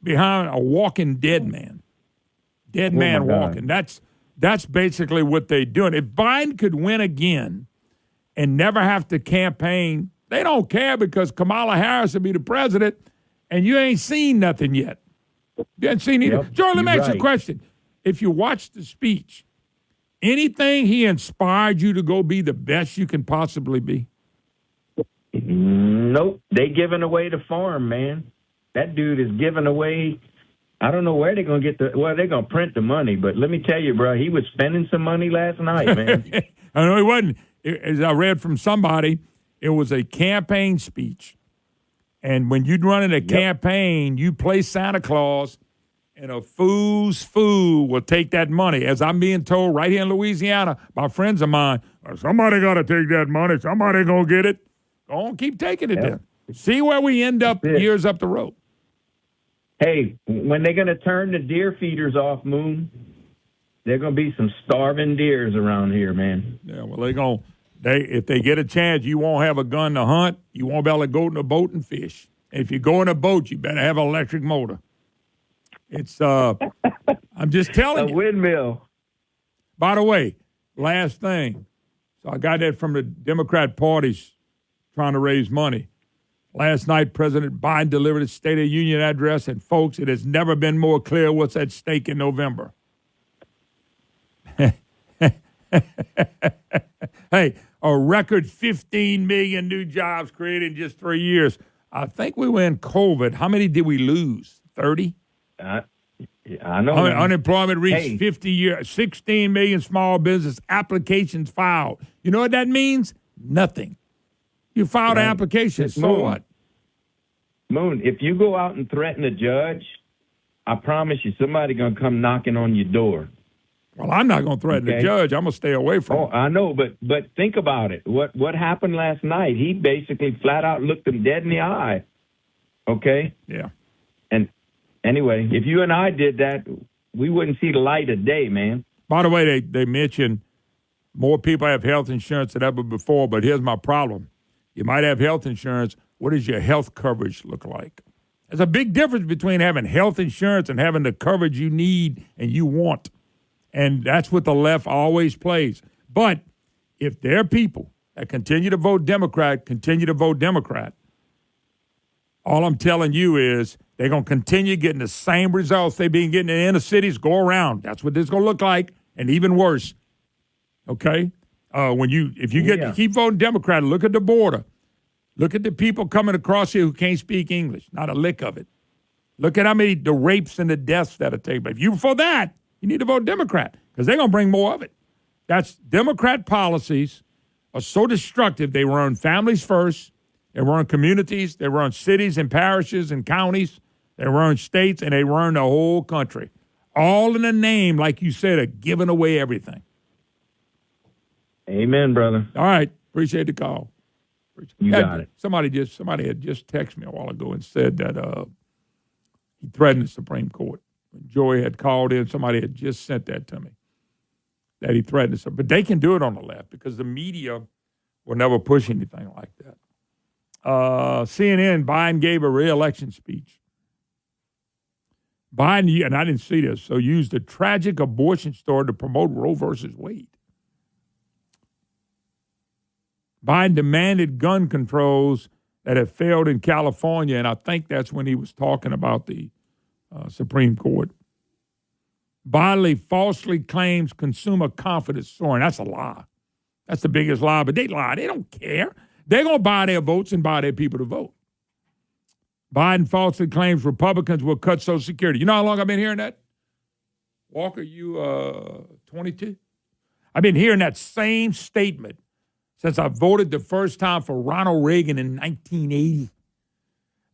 behind a walking dead man. Dead man walking. That's basically what they're doing. If Biden could win again and never have to campaign, they don't care because Kamala Harris will be the president, and you ain't seen nothing yet. You haven't seen either. Joe, let me ask you a question. If you watched the speech, anything he inspired you to go be the best you can possibly be? Nope. They giving away the farm, man. That dude is giving away. I don't know where they're going to get they're going to print the money, but let me tell you, bro, he was spending some money last night, man. I know he wasn't. As I read from somebody, it was a campaign speech. And when you're running a campaign, you play Santa Claus, and a fool's fool will take that money. As I'm being told right here in Louisiana by friends of mine, somebody got to take that money. Somebody going to get it. Go on, keep taking it then. See where we end up years up the road. Hey, when they're going to turn the deer feeders off, Moon, there going to be some starving deers around here, man. Yeah, well, if they get a chance, you won't have a gun to hunt. You won't be able to go in a boat and fish. And if you go in a boat, you better have an electric motor. It's, I'm just telling you. A windmill. By the way, last thing. So I got that from the Democrat parties trying to raise money. Last night, President Biden delivered his State of the Union address, and folks, it has never been more clear what's at stake in November. Hey, a record 15 million new jobs created in just 3 years. I think we were in COVID. How many did we lose? 30? I know. Unemployment reached 50 years. 16 million small business applications filed. You know what that means? Nothing. You filed an application, so what? Moon, if you go out and threaten a judge, I promise you somebody going to come knocking on your door. Well, I'm not going to threaten the judge. I'm going to stay away from him. I know, but think about it. What happened last night, he basically flat out looked him dead in the eye. Okay? Yeah. And anyway, if you and I did that, we wouldn't see the light of day, man. By the way, they mentioned more people have health insurance than ever before, but here's my problem. You might have health insurance. What does your health coverage look like? There's a big difference between having health insurance and having the coverage you need and you want. And that's what the left always plays. But if there are people that continue to vote Democrat, all I'm telling you is they're going to continue getting the same results they've been getting in the inner cities go around. That's what this is going to look like, and even worse. Okay? If you keep voting Democrat, look at the border. Look at the people coming across here who can't speak English. Not a lick of it. Look at the rapes and the deaths that are taking place. If you for that, you need to vote Democrat because they're going to bring more of it. That's Democrat policies are so destructive. They run families first. They run communities. They run cities and parishes and counties. They run states, and they run the whole country. All in the name, like you said, of giving away everything. Amen, brother. All right. Appreciate the call. You got it. Somebody had just texted me a while ago and said that he threatened the Supreme Court. When Joey had called in, somebody had just sent that to me, that he threatened us. But they can do it on the left because the media will never push anything like that. CNN, Biden gave a re-election speech. Biden, and I didn't see this, so used a tragic abortion story to promote Roe versus Wade. Biden demanded gun controls that have failed in California, and I think that's when he was talking about the Supreme Court. Biden falsely claims consumer confidence soaring. That's a lie. That's the biggest lie, but they lie. They don't care. They're going to buy their votes and buy their people to vote. Biden falsely claims Republicans will cut Social Security. You know how long I've been hearing that? Walker, you 22? I've been hearing that same statement since I voted the first time for Ronald Reagan in 1980.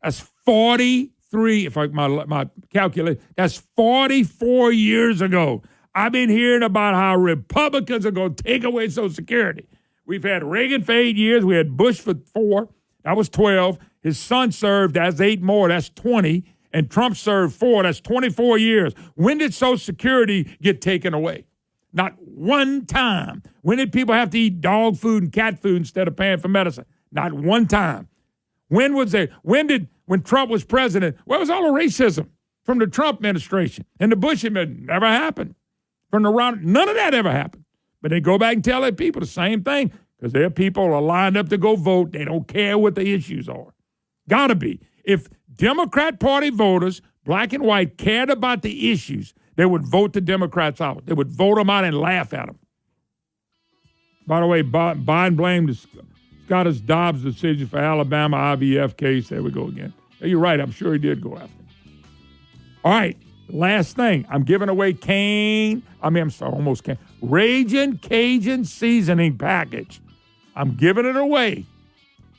That's 43, if my calculation, that's 44 years ago. I've been hearing about how Republicans are going to take away Social Security. We've had Reagan for 8 years. We had Bush for 4. That was 12. His son served. That's 8 more. That's 20. And Trump served 4. That's 24 years. When did Social Security get taken away? Not one time. When did people have to eat dog food and cat food instead of paying for medicine? Not one time. When Trump was president, where was all the racism from the Trump administration and the Bush administration? Never happened. None of that ever happened. But they go back and tell their people the same thing because their people are lined up to go vote. They don't care what the issues are. Gotta be. If Democrat Party voters, black and white, cared about the issues, they would vote the Democrats out. They would vote them out and laugh at them. By the way, Biden blamed the Scottish Dobbs decision for Alabama IVF case. There we go again. You're right. I'm sure he did go after him. All right. Last thing. I'm giving away Ragin' Cajun seasoning package. I'm giving it away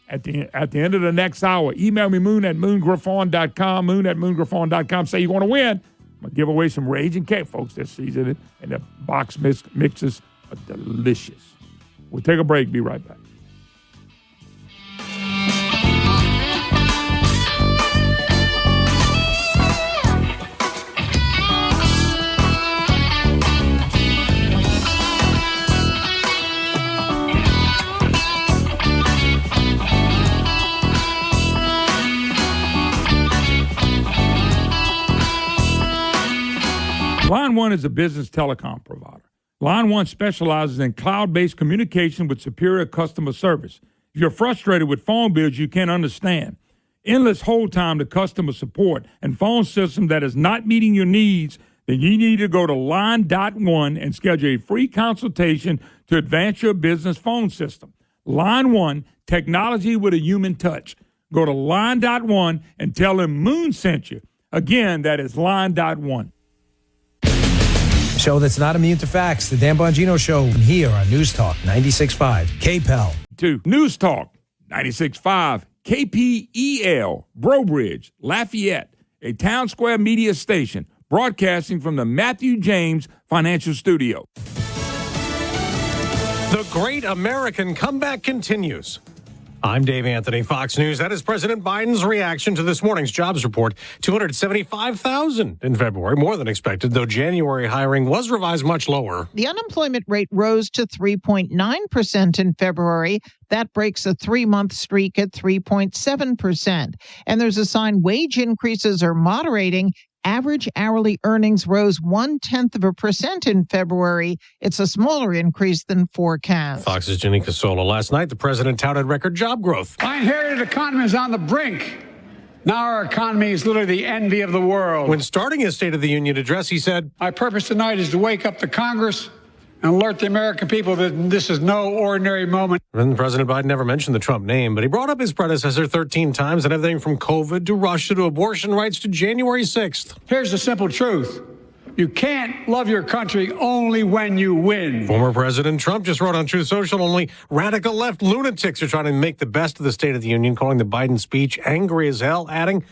at the end of the next hour. Email me, moon@moongriffon.com, moon@moongriffon.com. Say you want to win. I'm going to give away some Ragin' Cajun. Folks, they're seasoned, and the box mixes are delicious. We'll take a break. Be right back. is a business telecom provider. Line One specializes in cloud-based communication with superior customer service. If you're frustrated with phone bills you can't understand, endless hold time to customer support, and phone system that is not meeting your needs, then you need to go to Line.one and schedule a free consultation to advance your business phone system. Line One, technology with a human touch. Go to Line.one and tell them Moon sent you. Again, that is Line.one. Show that's not immune to facts. The Dan Bongino Show here on News Talk 96.5 KPEL. To News Talk 96.5 KPEL, Brobridge, Lafayette, a Town Square media station broadcasting from the Matthew James Financial Studio. The great American comeback continues. I'm Dave Anthony, Fox News. That is President Biden's reaction to this morning's jobs report. 275,000 in February, more than expected, though January hiring was revised much lower. The unemployment rate rose to 3.9% in February. That breaks a 3-month streak at 3.7%. And there's a sign wage increases are moderating. Average hourly earnings rose 0.1% in February. It's a smaller increase than forecast. Fox's Ginny Casola. Last night, the president touted record job growth. My inherited economy is on the brink. Now our economy is literally the envy of the world. When starting his State of the Union address, he said, My purpose tonight is to wake up the Congress and alert the American people that this is no ordinary moment. And President Biden never mentioned the Trump name, but he brought up his predecessor 13 times and everything from COVID to Russia to abortion rights to January 6th. Here's the simple truth. You can't love your country only when you win. Former President Trump just wrote on Truth Social, only radical left lunatics are trying to make the best of the State of the Union, calling the Biden speech angry as hell, adding,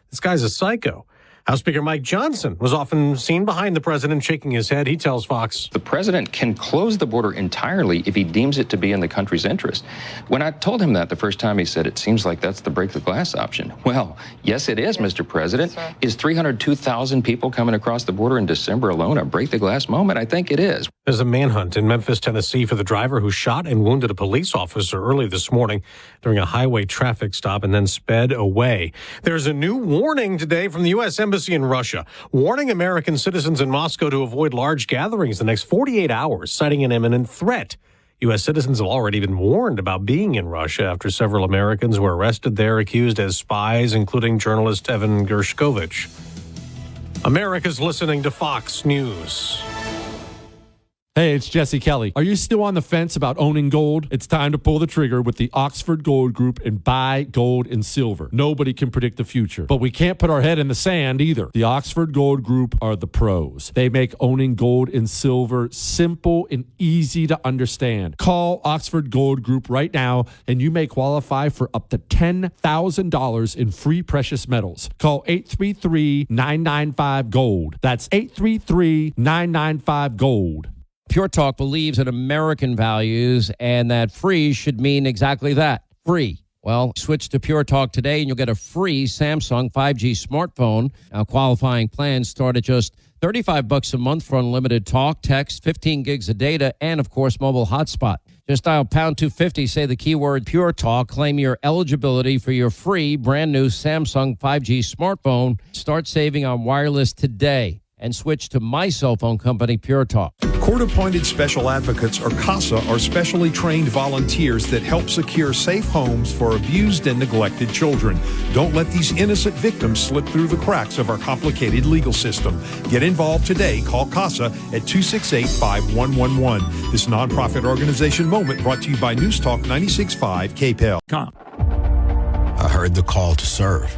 this guy's a psycho. House Speaker Mike Johnson was often seen behind the president shaking his head. He tells Fox, the president can close the border entirely if he deems it to be in the country's interest. When I told him that the first time, he said, it seems like that's the break the glass option. Well, yes, it is, Mr. President. Yes, is 302,000 people coming across the border in December alone a break the glass moment? I think it is. There's a manhunt in Memphis, Tennessee for the driver who shot and wounded a police officer early this morning during a highway traffic stop and then sped away. There's a new warning today from the U.S. Embassy in Russia, warning American citizens in Moscow to avoid large gatherings the next 48 hours, citing an imminent threat. U.S. citizens have already been warned about being in Russia after several Americans were arrested there, accused as spies, including journalist Evan Gershkovich. America's listening to Fox News. Hey, it's Jesse Kelly. Are you still on the fence about owning gold? It's time to pull the trigger with the Oxford Gold Group and buy gold and silver. Nobody can predict the future, but we can't put our head in the sand either. The Oxford Gold Group are the pros. They make owning gold and silver simple and easy to understand. Call Oxford Gold Group right now, and you may qualify for up to $10,000 in free precious metals. Call 833-995-GOLD. That's 833-995-GOLD. Pure Talk believes in American values and that free should mean exactly that, free. Well, switch to Pure Talk today and you'll get a free Samsung 5G smartphone. Now, qualifying plans start at just $35 a month for unlimited talk, text, 15 gigs of data, and, of course, mobile hotspot. Just dial pound 250, say the keyword Pure Talk, claim your eligibility for your free brand new Samsung 5G smartphone. Start saving on wireless today and switch to my cell phone company, Pure Talk. Court-appointed special advocates, or CASA, are specially trained volunteers that help secure safe homes for abused and neglected children. Don't let these innocent victims slip through the cracks of our complicated legal system. Get involved today. Call CASA at 268-5111. This nonprofit organization moment brought to you by News Talk 96.5 KPEL. I heard the call to serve,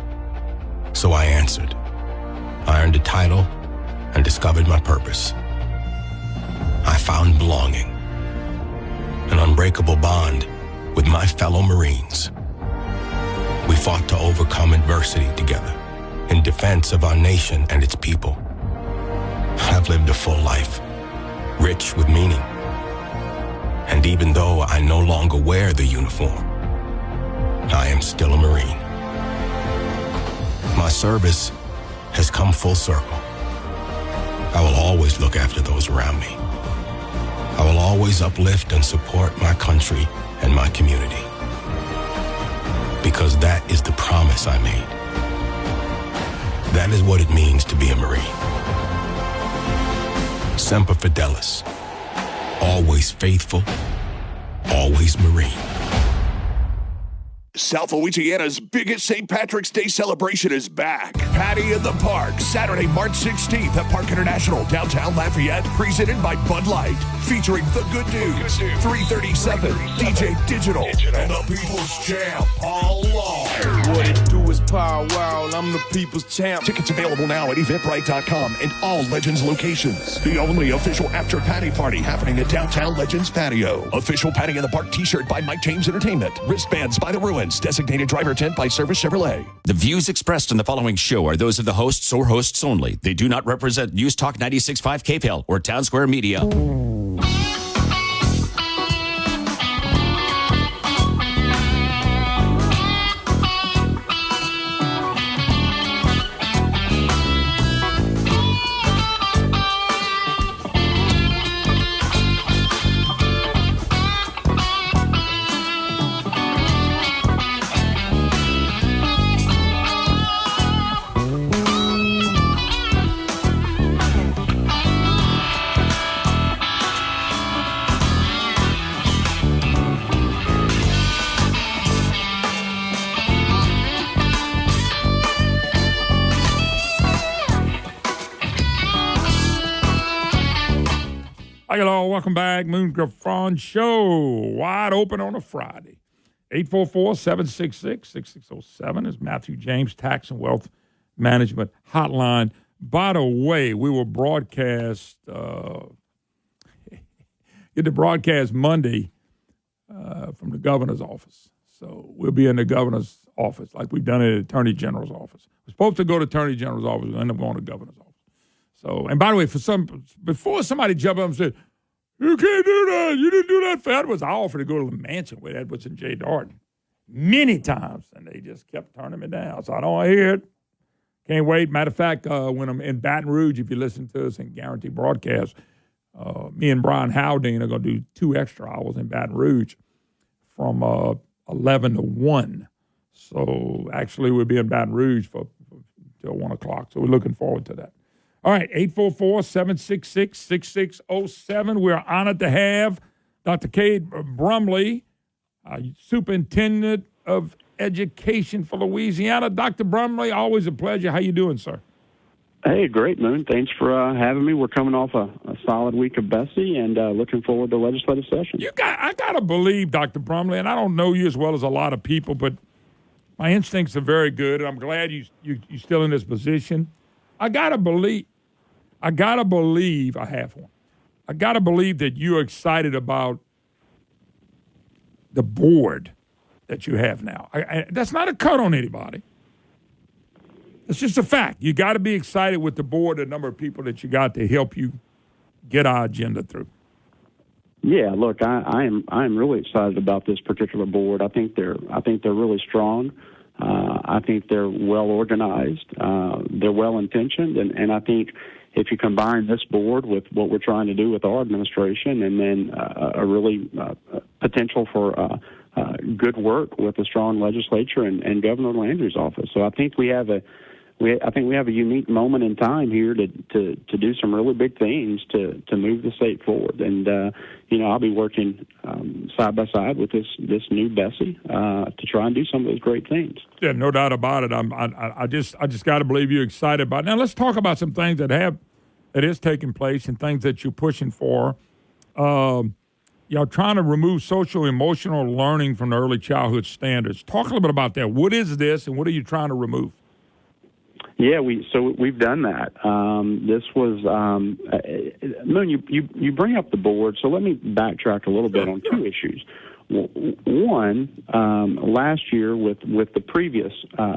so I answered. I earned a title and discovered my purpose. I found belonging, an unbreakable bond with my fellow Marines. We fought to overcome adversity together in defense of our nation and its people. I've lived a full life, rich with meaning. And even though I no longer wear the uniform, I am still a Marine. My service has come full circle. I will always look after those around me. I will always uplift and support my country and my community. Because that is the promise I made. That is what it means to be a Marine. Semper Fidelis. Always faithful, always Marine. South Louisiana's biggest St. Patrick's Day celebration is back. Patty in the Park, Saturday, March 16th at Park International, downtown Lafayette, presented by Bud Light. Featuring The Good News, 337, DJ Digital, and the People's Champ, Paul Law. What it do is Power Wow, I'm the People's Champ. Tickets available now at eventbrite.com and all Legends locations. The only official after Patty party happening at downtown Legends Patio. Official Patty in the Park t-shirt by Mike James Entertainment. Wristbands by The Ruins. Designated driver tent by Service Chevrolet. The views expressed in the following show are those of the hosts or hosts only. They do not represent News Talk 96.5 KPEL or Town Square Media. Hello, welcome back. Moon Griffon Show, wide open on a Friday. 844-766-6607 is Matthew James Tax and Wealth Management Hotline. By the way, we will broadcast Monday from the governor's office. So we'll be in the governor's office like we've done it at the Attorney General's office. We're supposed to go to the Attorney General's office. We'll end up going to the governor's office. So, and by the way, before somebody jumped up and said, you can't do that. You didn't do that for Edwards. I offered to go to the mansion with Edwards and Jay Darden many times, and they just kept turning me down. So I don't want to hear it. Can't wait. Matter of fact, when I'm in Baton Rouge, if you listen to us in Guaranteed Broadcast, me and Brian Howding are going to do 2 extra hours in Baton Rouge from 11 to 1. So actually, we'll be in Baton Rouge till 1 o'clock. So we're looking forward to that. All right, 844-766-6607. We're honored to have Dr. Cade Brumley, Superintendent of Education for Louisiana. Dr. Brumley, always a pleasure. How you doing, sir? Hey, great, Moon. Thanks for having me. We're coming off a solid week of Bessie and looking forward to legislative session. I got to believe, Dr. Brumley, and I don't know you as well as a lot of people, but my instincts are very good, and I'm glad you're still in this position. I gotta believe I have one. I gotta believe that you're excited about the board that you have now. That's not a cut on anybody. It's just a fact. You got to be excited with the board, the number of people that you got to help you get our agenda through. Yeah, look, I'm really excited about this particular board. I think they're really strong. I think they're well organized. They're well intentioned, and I think if you combine this board with what we're trying to do with our administration, and then a really potential for good work with a strong legislature and Governor Landry's office, so I think we have a unique moment in time here to do some really big things to move the state forward. And I'll be working side by side with this new Bessie to try and do some of those great things. Yeah, no doubt about it. I just got to believe you're excited about it. Now let's talk about some things that is taking place and things that you're pushing for. Y'all trying to remove social emotional learning from the early childhood standards. Talk a little bit about that. What is this, and what are you trying to remove? Yeah, we've done that. This was Moon. You bring up the board, so let me backtrack a little bit on 2 issues. One, last year with the previous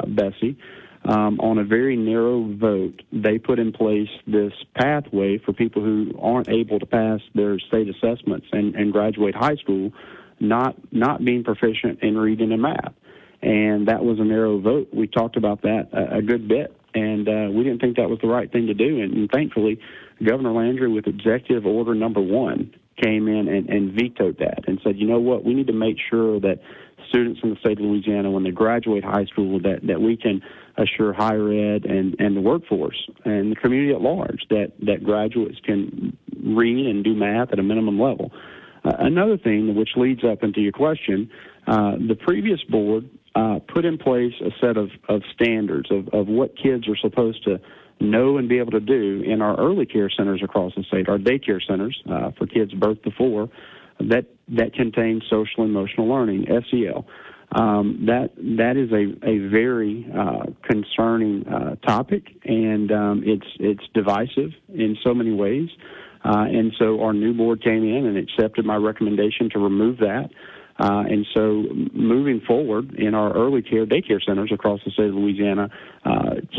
Bessie, on a very narrow vote, they put in place this pathway for people who aren't able to pass their state assessments and graduate high school, not being proficient in reading and math. And that was a narrow vote. We talked about that a good bit. And we didn't think that was the right thing to do. And thankfully, Governor Landry, with Executive Order Number 1, came in and vetoed that and said, you know what, we need to make sure that students in the state of Louisiana, when they graduate high school, that we can assure higher ed and the workforce and the community at large that graduates can read and do math at a minimum level. Another thing, which leads up into your question, the previous board put in place a set of standards of what kids are supposed to know and be able to do in our early care centers across the state, our daycare centers for kids birth to 4, that contain social emotional learning, SEL. That is a very concerning topic, and it's divisive in so many ways. And so our new board came in and accepted my recommendation to remove that. And so moving forward in our early care daycare centers across the state of Louisiana,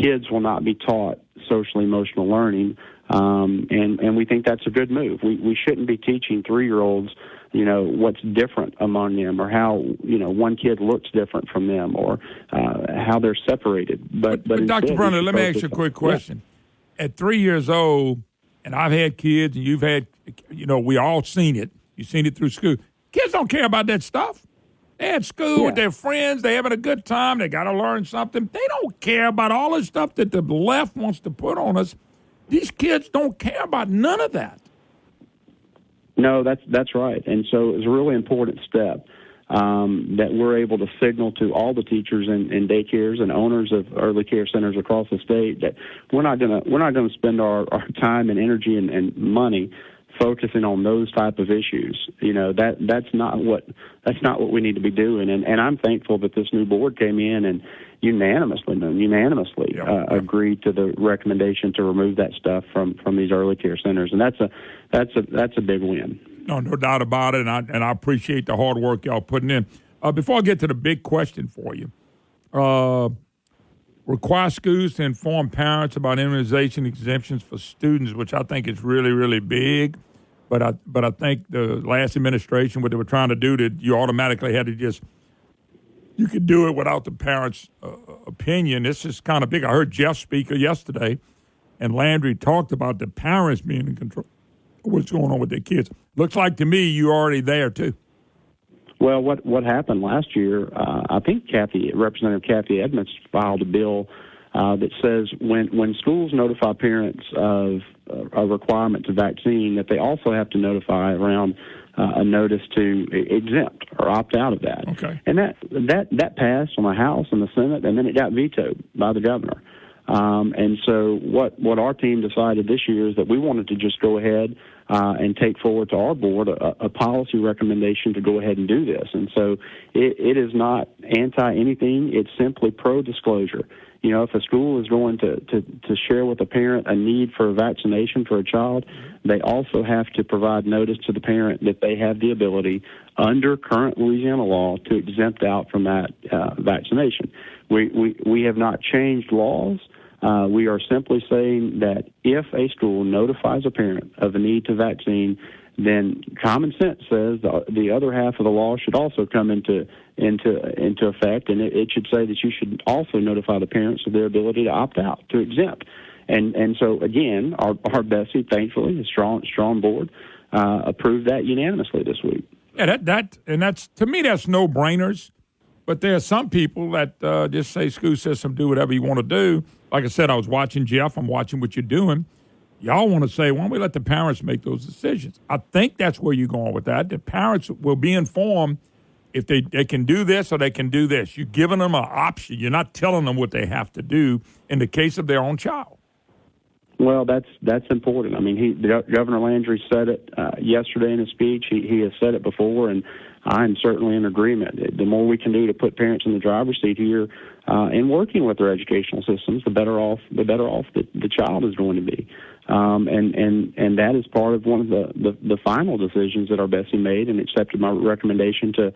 kids will not be taught social emotional learning, and we think that's a good move. We shouldn't be teaching 3-year-olds, what's different among them, or how, one kid looks different from them, or how they're separated. But Dr. Brunner, let me ask you a quick question. Yeah. At 3 years old, and I've had kids, and you've had, we all seen it. You've seen it through school. Kids don't care about that stuff. They're at school with their friends. They're having a good time. They got to learn something. They don't care about all the stuff that the left wants to put on us. These kids don't care about none of that. No, that's right. And so it was a really important step that we're able to signal to all the teachers and daycares and owners of early care centers across the state that we're not gonna spend our time and energy and money focusing on those type of issues. That's not what we need to be doing. And I'm thankful that this new board came in and unanimously agreed to the recommendation to remove that stuff from these early care centers, and that's a big win. No doubt about it, and I appreciate the hard work y'all putting in. Before I get to the big question for you, require schools to inform parents about immunization exemptions for students, which I think is really, really big. But I think the last administration, what they were trying to do, that you automatically had to you could do it without the parents' opinion. This is kind of big. I heard Jeff Speaker yesterday, and Landry talked about the parents being in control of what's going on with their kids. Looks like to me you're already there, too. Well, what happened last year, I think Representative Kathy Edmonds filed a bill that says when schools notify parents of a requirement to vaccine, that they also have to notify around a notice to exempt or opt out of that. Okay. And that passed on the House and the Senate, and then it got vetoed by the governor. And so what our team decided this year is that we wanted to just go ahead and take forward to our board a policy recommendation to go ahead and do this. And so it is not anti-anything. It's simply pro-disclosure. If a school is going to share with a parent a need for a vaccination for a child, they also have to provide notice to the parent that they have the ability, under current Louisiana law, to exempt out from that vaccination. We have not changed laws. We are simply saying that if a school notifies a parent of a need to vaccine, then common sense says the other half of the law should also come into effect, and it should say that you should also notify the parents of their ability to opt out, to exempt. And so again, our Bessie, thankfully, a strong board, approved that unanimously this week. Yeah, that's to me, that's no brainers. But there are some people that just say school system, do whatever you want to do. Like I said, I was watching Jeff. I'm watching what you're doing. Y'all want to say, why don't we let the parents make those decisions? I think that's where you're going with that. The parents will be informed if they can do this or they can do this. You're giving them an option. You're not telling them what they have to do in the case of their own child. Well, that's important. I mean, Governor Landry said it yesterday in his speech. He has said it before, and I'm certainly in agreement. The more we can do to put parents in the driver's seat here in working with their educational systems, the better off the child is going to be. And that is part of one of the final decisions that our Bessie made and accepted my recommendation to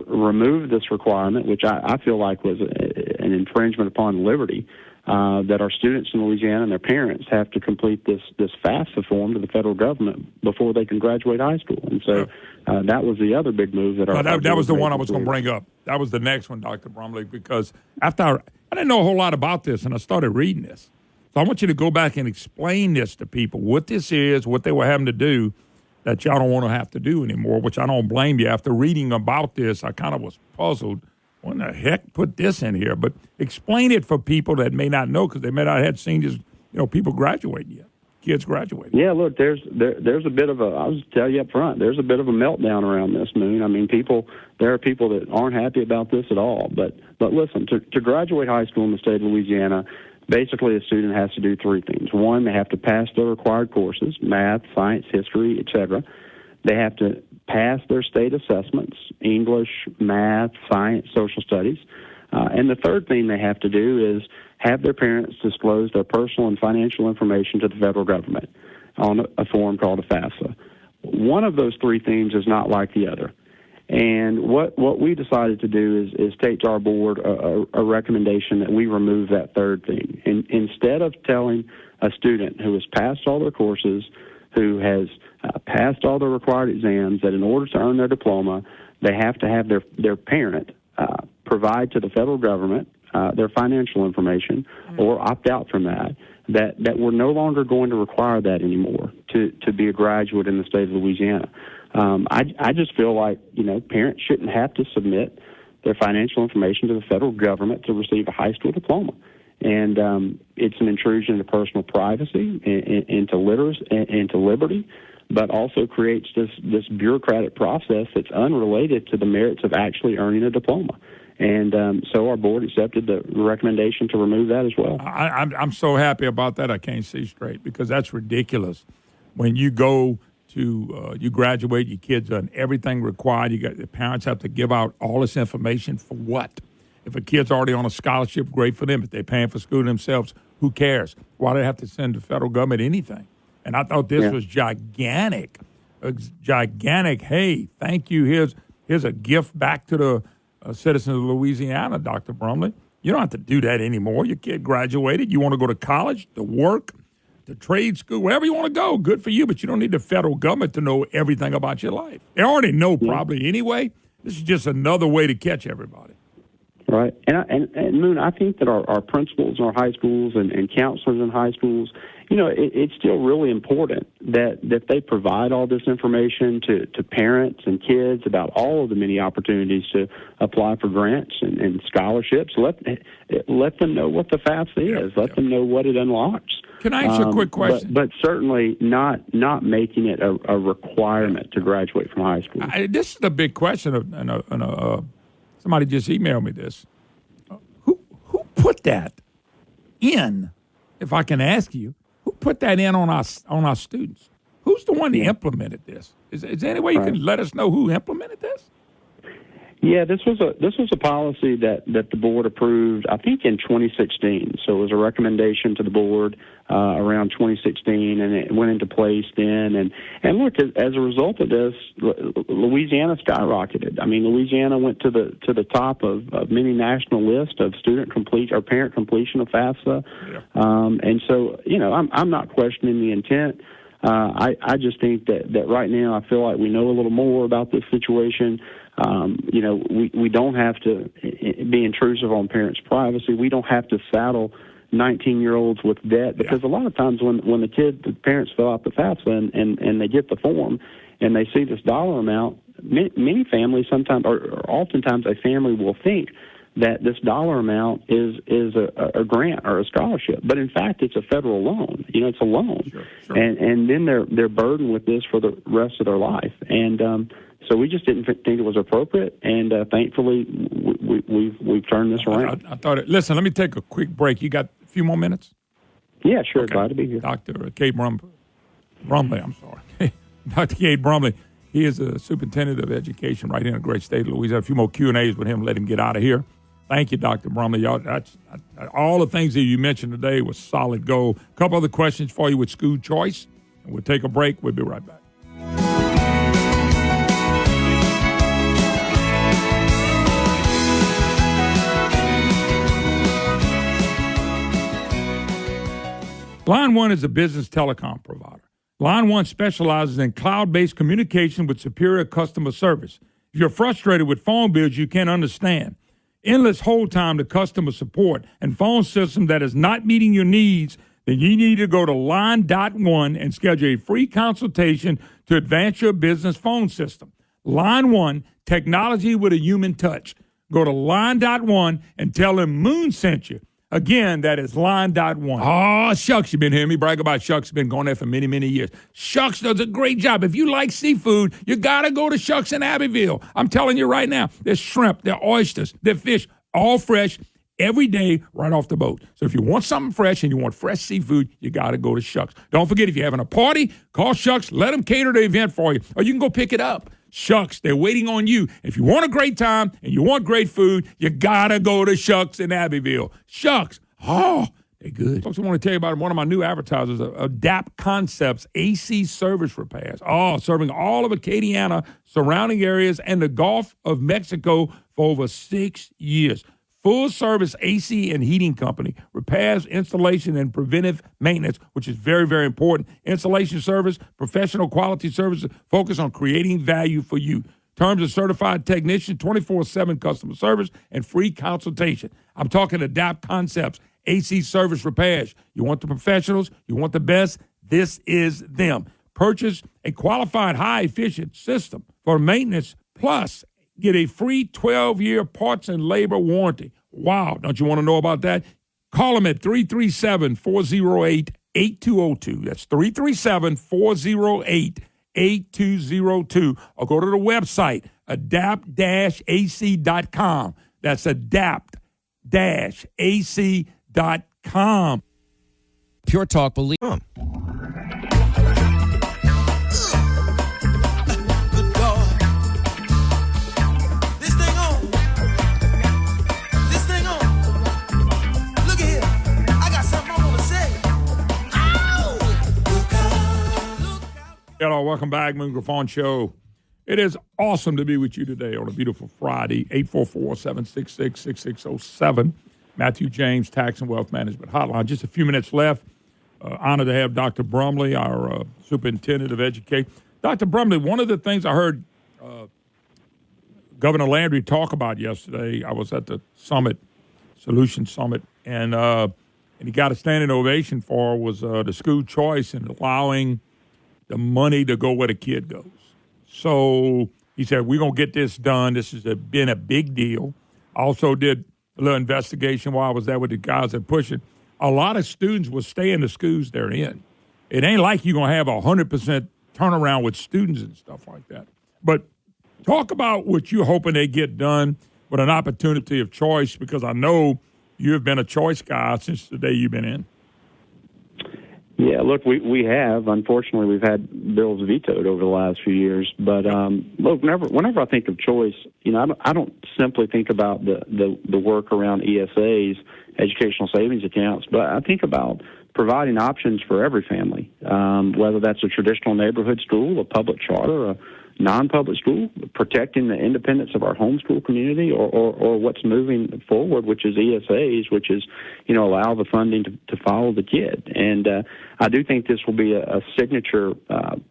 remove this requirement, which I feel like was an infringement upon liberty, that our students in Louisiana and their parents have to complete this FAFSA form to the federal government before they can graduate high school. And so that was the other big move that that was the one I was going to bring up. That was the next one, Dr. Brumley, because after I didn't know a whole lot about this, and I started reading this. So I want you to go back and explain this to people, what this is, what they were having to do that y'all don't want to have to do anymore, which I don't blame you. After reading about this, I kind of was puzzled. What the heck put this in here? But explain it for people that may not know, because they may not have seen this, people graduating yet. kids graduating. Yeah, look, there's a bit of I'll just tell you up front, there's a bit of a meltdown around this, Moon. I mean, there are people that aren't happy about this at all. But listen, to graduate high school in the state of Louisiana, basically a student has to do three things. One, they have to pass their required courses, math, science, history, etc. They have to pass their state assessments, English, math, science, social studies. And the third thing they have to do is have their parents disclose their personal and financial information to the federal government on a form called a FAFSA. One of those three things is not like the other. And what we decided to do is take to our board a recommendation that we remove that third thing. And instead of telling a student who has passed all their courses, who has passed all the required exams, that in order to earn their diploma, they have to have their parent provide to the federal government their financial information or opt out from that we're no longer going to require that anymore to be a graduate in the state of Louisiana. I just feel like, parents shouldn't have to submit their financial information to the federal government to receive a high school diploma. And it's an intrusion into personal privacy, into literacy, into liberty, but also creates this bureaucratic process that's unrelated to the merits of actually earning a diploma. And so our board accepted the recommendation to remove that as well. I'm so happy about that. I can't see straight because that's ridiculous. When you go to you graduate, your kids done everything required. The parents have to give out all this information for what? If a kid's already on a scholarship, great for them. If they're paying for school themselves, who cares? Why do they have to send the federal government anything? And I thought this was gigantic. Gigantic. Hey, thank you. Here's a gift back to the citizens of Louisiana, Dr. Brumley. You don't have to do that anymore. Your kid graduated. You want to go to college, to work, to trade school, wherever you want to go. Good for you, but you don't need the federal government to know everything about your life. They already know probably anyway. This is just another way to catch everybody. Right. And Moon, I think that our principals in our high schools and counselors in high schools, it's still really important that they provide all this information to parents and kids about all of the many opportunities to apply for grants and scholarships. Let them know what the FAFSA is. Let them know what it unlocks. Can I ask you a quick question? But certainly not making it a requirement to graduate from high school. This is the big question, somebody just emailed me this. Who put that in? If I can ask you, who put that in on our students? Who's the one that implemented this? Is there any way you can let us know who implemented this? Yeah, this was a policy that the board approved, I think, in 2016. So it was a recommendation to the board around 2016, and it went into place then. And look, as a result of this, Louisiana skyrocketed. I mean, Louisiana went to the top of many national lists of parent completion of FAFSA. Yeah. And so, I'm not questioning the intent. I just think that right now I feel like we know a little more about this situation. We don't have to be intrusive on parents' privacy. We don't have to saddle 19-year-olds with debt because a lot of times when the parents fill out the FAFSA and they get the form and they see this dollar amount, many families sometimes or oftentimes a family will think that this dollar amount is a grant or a scholarship, but in fact it's a federal loan. It's a loan, sure. And then they're burdened with this for the rest of their life. And so we just didn't think it was appropriate, and thankfully we've turned this around. I thought. Listen, let me take a quick break. You got a few more minutes? Yeah, sure. Okay. Glad to be here. Dr. Cade Brumley. I'm sorry, Dr. Cade Brumley. He is a superintendent of education right here in the great state of Louisiana. A few more Q&As with him. Let him get out of here. Thank you, Dr. Brumley. All the things that you mentioned today was solid gold. A couple other questions for you with school choice, and we'll take a break. We'll be right back. Line One is a business telecom provider. Line One specializes in cloud-based communication with superior customer service. If you're frustrated with phone bills you can't understand, endless hold time to customer support, and phone system that is not meeting your needs, then you need to go to Line.1 and schedule a free consultation to advance your business phone system. Line One, technology with a human touch. Go to Line.1 and tell them Moon sent you. Again, that is line.one. Oh, Shucks, you've been hearing me brag about Shucks. Been going there for many, many years. Shucks does a great job. If you like seafood, you got to go to Shucks in Abbeville. I'm telling you right now, there's shrimp, there's oysters, there's fish, all fresh every day right off the boat. So if you want something fresh and you want fresh seafood, you got to go to Shucks. Don't forget, if you're having a party, call Shucks. Let them cater the event for you, or you can go pick it up. Shucks, they're waiting on you. If you want a great time and you want great food, you got to go to Shucks in Abbeville. Shucks, oh, they're good. Folks, I want to tell you about one of my new advertisers, Adapt Concepts AC Service Repairs. Oh, serving all of Acadiana, surrounding areas, and the Gulf of Mexico for over 6 years. Full-service AC and heating company, repairs, installation, and preventive maintenance, which is very, very important. Installation service, professional quality services, focus on creating value for you. Terms of certified technician, 24/7 customer service, and free consultation. I'm talking Adapt Concepts, AC service repairs. You want the professionals, you want the best, this is them. Purchase a qualified high-efficient system for maintenance, plus get a free 12-year parts and labor warranty. Wow, don't you want to know about that? Call them at 337-408-8202. That's 337-408-8202. Or go to the website, adapt-ac.com. That's adapt-ac.com. Pure Talk believe. Hello, welcome back, Moon Griffon Show. It is awesome to be with you today on a beautiful Friday, 844-766-6607. Matthew James, Tax and Wealth Management Hotline. Just a few minutes left. Honored to have Dr. Brumley, our Superintendent of Education. Dr. Brumley, one of the things I heard Governor Landry talk about yesterday, I was at the summit, Solution Summit, and he got a standing ovation for was the school choice and allowing the money to go where the kid goes. So he said, we're going to get this done. This has been a big deal. Also did a little investigation while I was there with the guys that push it. A lot of students will stay in the schools they're in. It ain't like you're going to have 100% turnaround with students and stuff like that. But talk about what you're hoping they get done with an opportunity of choice, because I know you have been a choice guy since the day you've been in. Yeah, look, we have. Unfortunately, we've had bills vetoed over the last few years. But look, whenever I think of choice, I don't simply think about the work around ESAs, educational savings accounts, but I think about providing options for every family, whether that's a traditional neighborhood school, a public charter, a non-public school, protecting the independence of our homeschool community, or what's moving forward, which is ESAs, which is, allow the funding to follow the kid. And I do think this will be a signature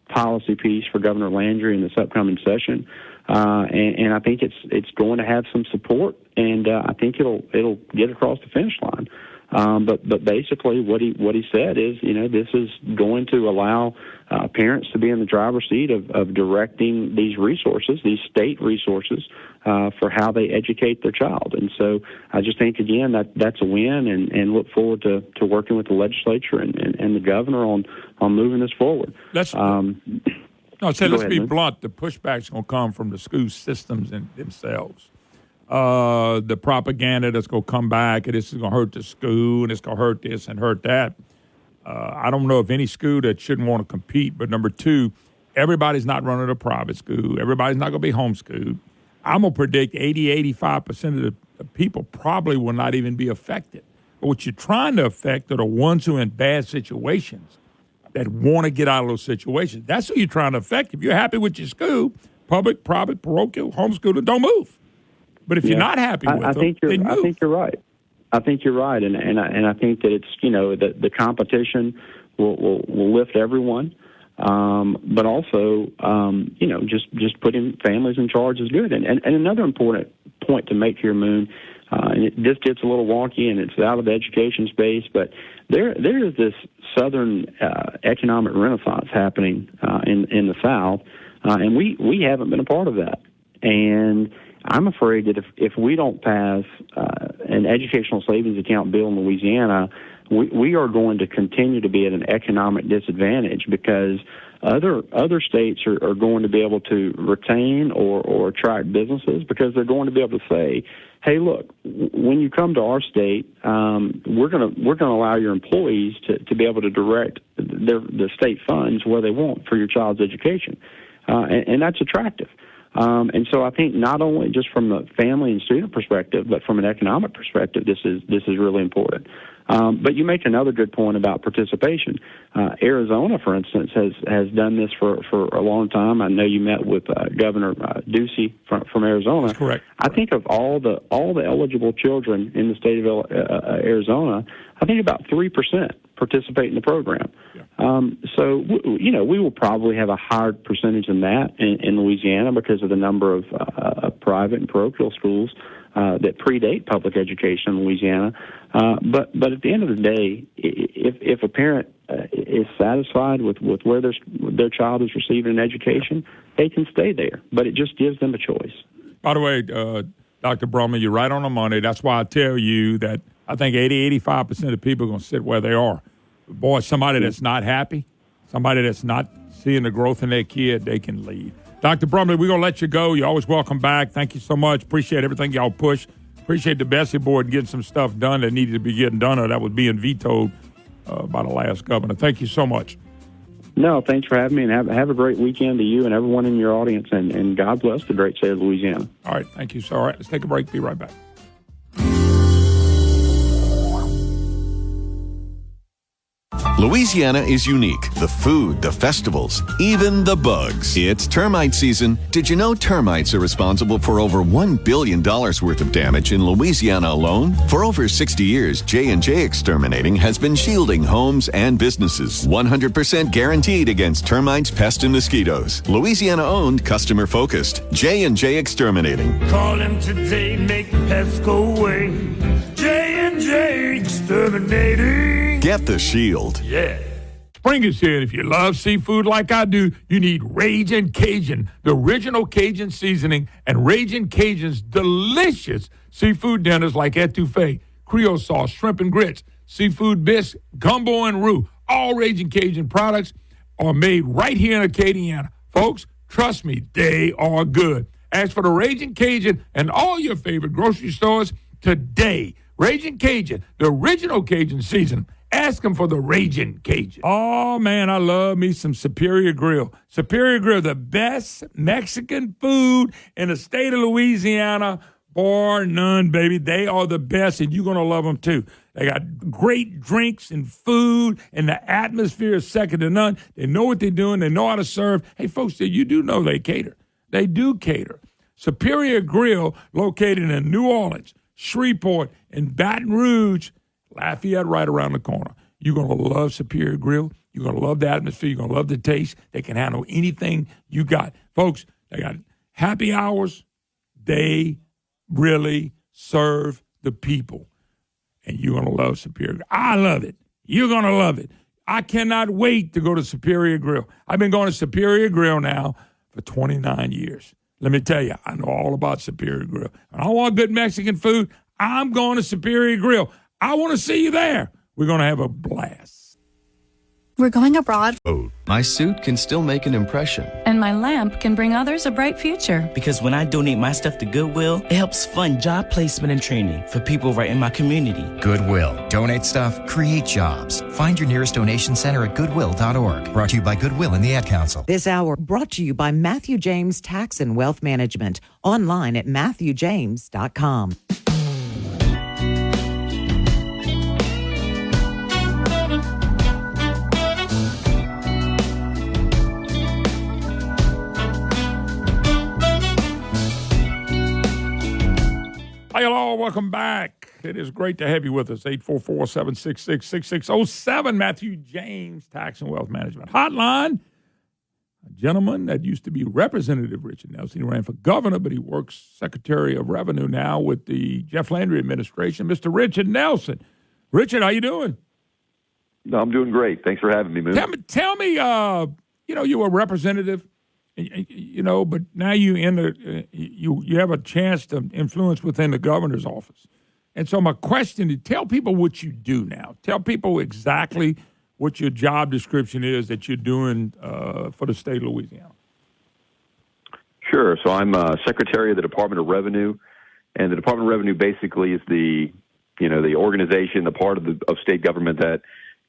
policy piece for Governor Landry in this upcoming session. And I think it's going to have some support, and I think it'll get across the finish line. But basically what he said is, this is going to allow parents to be in the driver's seat of directing these resources, these state resources, for how they educate their child. And so I just think, again, that's a win, and look forward to working with the legislature and the governor on moving this forward. Let's be blunt. The pushback's going to come from the school systems themselves. The propaganda that's going to come back, and this is going to hurt the school, and it's going to hurt this and hurt that. I don't know of any school that shouldn't want to compete. But number two, everybody's not running a private school. Everybody's not going to be homeschooled. I'm going to predict 85% of the people probably will not even be affected. But what you're trying to affect are the ones who are in bad situations that want to get out of those situations. That's who you're trying to affect. If you're happy with your school, public, private, parochial, homeschooler, don't move. But if you're not happy with them, then move. I think you're right. I think you're right, and I think that it's the competition will lift everyone, but also just putting families in charge is good. And another important point to make here, Moon, and this gets a little wonky and it's out of the education space, but there is this Southern economic renaissance happening in the South, and we haven't been a part of that. And I'm afraid that if we don't pass an educational savings account bill in Louisiana, we are going to continue to be at an economic disadvantage because other states are going to be able to retain or attract businesses because they're going to be able to say, hey, look, when you come to our state, we're going to allow your employees to be able to direct the state funds where they want for your child's education, and that's attractive. And so I think not only just from the family and student perspective, but from an economic perspective, this is really important. But you make another good point about participation. Arizona, for instance, has done this for a long time. I know you met with Governor Ducey from Arizona. That's correct. I think of all the eligible children in the state of Arizona, I think about 3% participate in the program. Yeah. So we will probably have a higher percentage than that in Louisiana because of the number of private and parochial schools that predate public education in Louisiana. But at the end of the day, if a parent is satisfied with where their child is receiving an education, they can stay there. But it just gives them a choice. By the way, Dr. Brummer, you're right on the money. That's why I tell you that I think 85% of people are going to sit where they are. Boy, somebody that's not happy, somebody that's not seeing the growth in their kid, they can leave. Dr. Brumley, we're going to let you go. You're always welcome back. Thank you so much. Appreciate everything y'all push. Appreciate the Bessie board getting some stuff done that needed to be getting done or that was being vetoed by the last governor. Thank you so much. No, thanks for having me, and have a great weekend to you and everyone in your audience, and God bless the great state of Louisiana. All right, thank you. So, all right, let's take a break. Be right back. Louisiana is unique. The food, the festivals, even the bugs. It's termite season. Did you know termites are responsible for over $1 billion worth of damage in Louisiana alone? For over 60 years, J&J Exterminating has been shielding homes and businesses. 100% guaranteed against termites, pests, and mosquitoes. Louisiana-owned, customer-focused. J&J Exterminating. Call him today, make pests go away. J&J Exterminating. Get the shield. Yeah. Spring is here, and if you love seafood like I do, you need Ragin' Cajun, the original Cajun seasoning, and Ragin' Cajun's delicious seafood dinners like etouffee, Creole sauce, shrimp and grits, seafood bisque, gumbo and roux. All Ragin' Cajun products are made right here in Acadiana. Folks, trust me, they are good. Ask for the Ragin' Cajun and all your favorite grocery stores today. Ragin' Cajun, the original Cajun seasoning. Ask them for the Ragin' Cajun. Oh, man, I love me some Superior Grill. Superior Grill, the best Mexican food in the state of Louisiana, bar none, baby. They are the best, and you're going to love them, too. They got great drinks and food, and the atmosphere is second to none. They know what they're doing. They know how to serve. Hey, folks, you do know they cater. They do cater. Superior Grill, located in New Orleans, Shreveport, and Baton Rouge, Lafayette right around the corner. You're going to love Superior Grill. You're going to love the atmosphere. You're going to love the taste. They can handle anything you got. Folks, they got happy hours. They really serve the people. And you're going to love Superior Grill. I love it. You're going to love it. I cannot wait to go to Superior Grill. I've been going to Superior Grill now for 29 years. Let me tell you, I know all about Superior Grill. And I want good Mexican food. I'm going to Superior Grill. I want to see you there. We're going to have a blast. We're going abroad. Oh. My suit can still make an impression. And my lamp can bring others a bright future. Because when I donate my stuff to Goodwill, it helps fund job placement and training for people right in my community. Goodwill. Donate stuff, create jobs. Find your nearest donation center at goodwill.org. Brought to you by Goodwill and the Ad Council. This hour brought to you by Matthew James Tax and Wealth Management. Online at MatthewJames.com. Hey, hello, welcome back. It is great to have you with us. 844-766-6607, Matthew James, Tax and Wealth Management Hotline. A gentleman that used to be Representative Richard Nelson. He ran for governor, but he works Secretary of Revenue now with the Jeff Landry administration, Mr. Richard Nelson. Richard, how you doing? No, I'm doing great. Thanks for having me, Moon. Tell me, you were a representative But now you have a chance to influence within the governor's office. And so my question is, tell people what you do now. Tell people exactly what your job description is that you're doing for the state of Louisiana. Sure. So I'm Secretary of the Department of Revenue, and the Department of Revenue basically is the organization, the part of state government that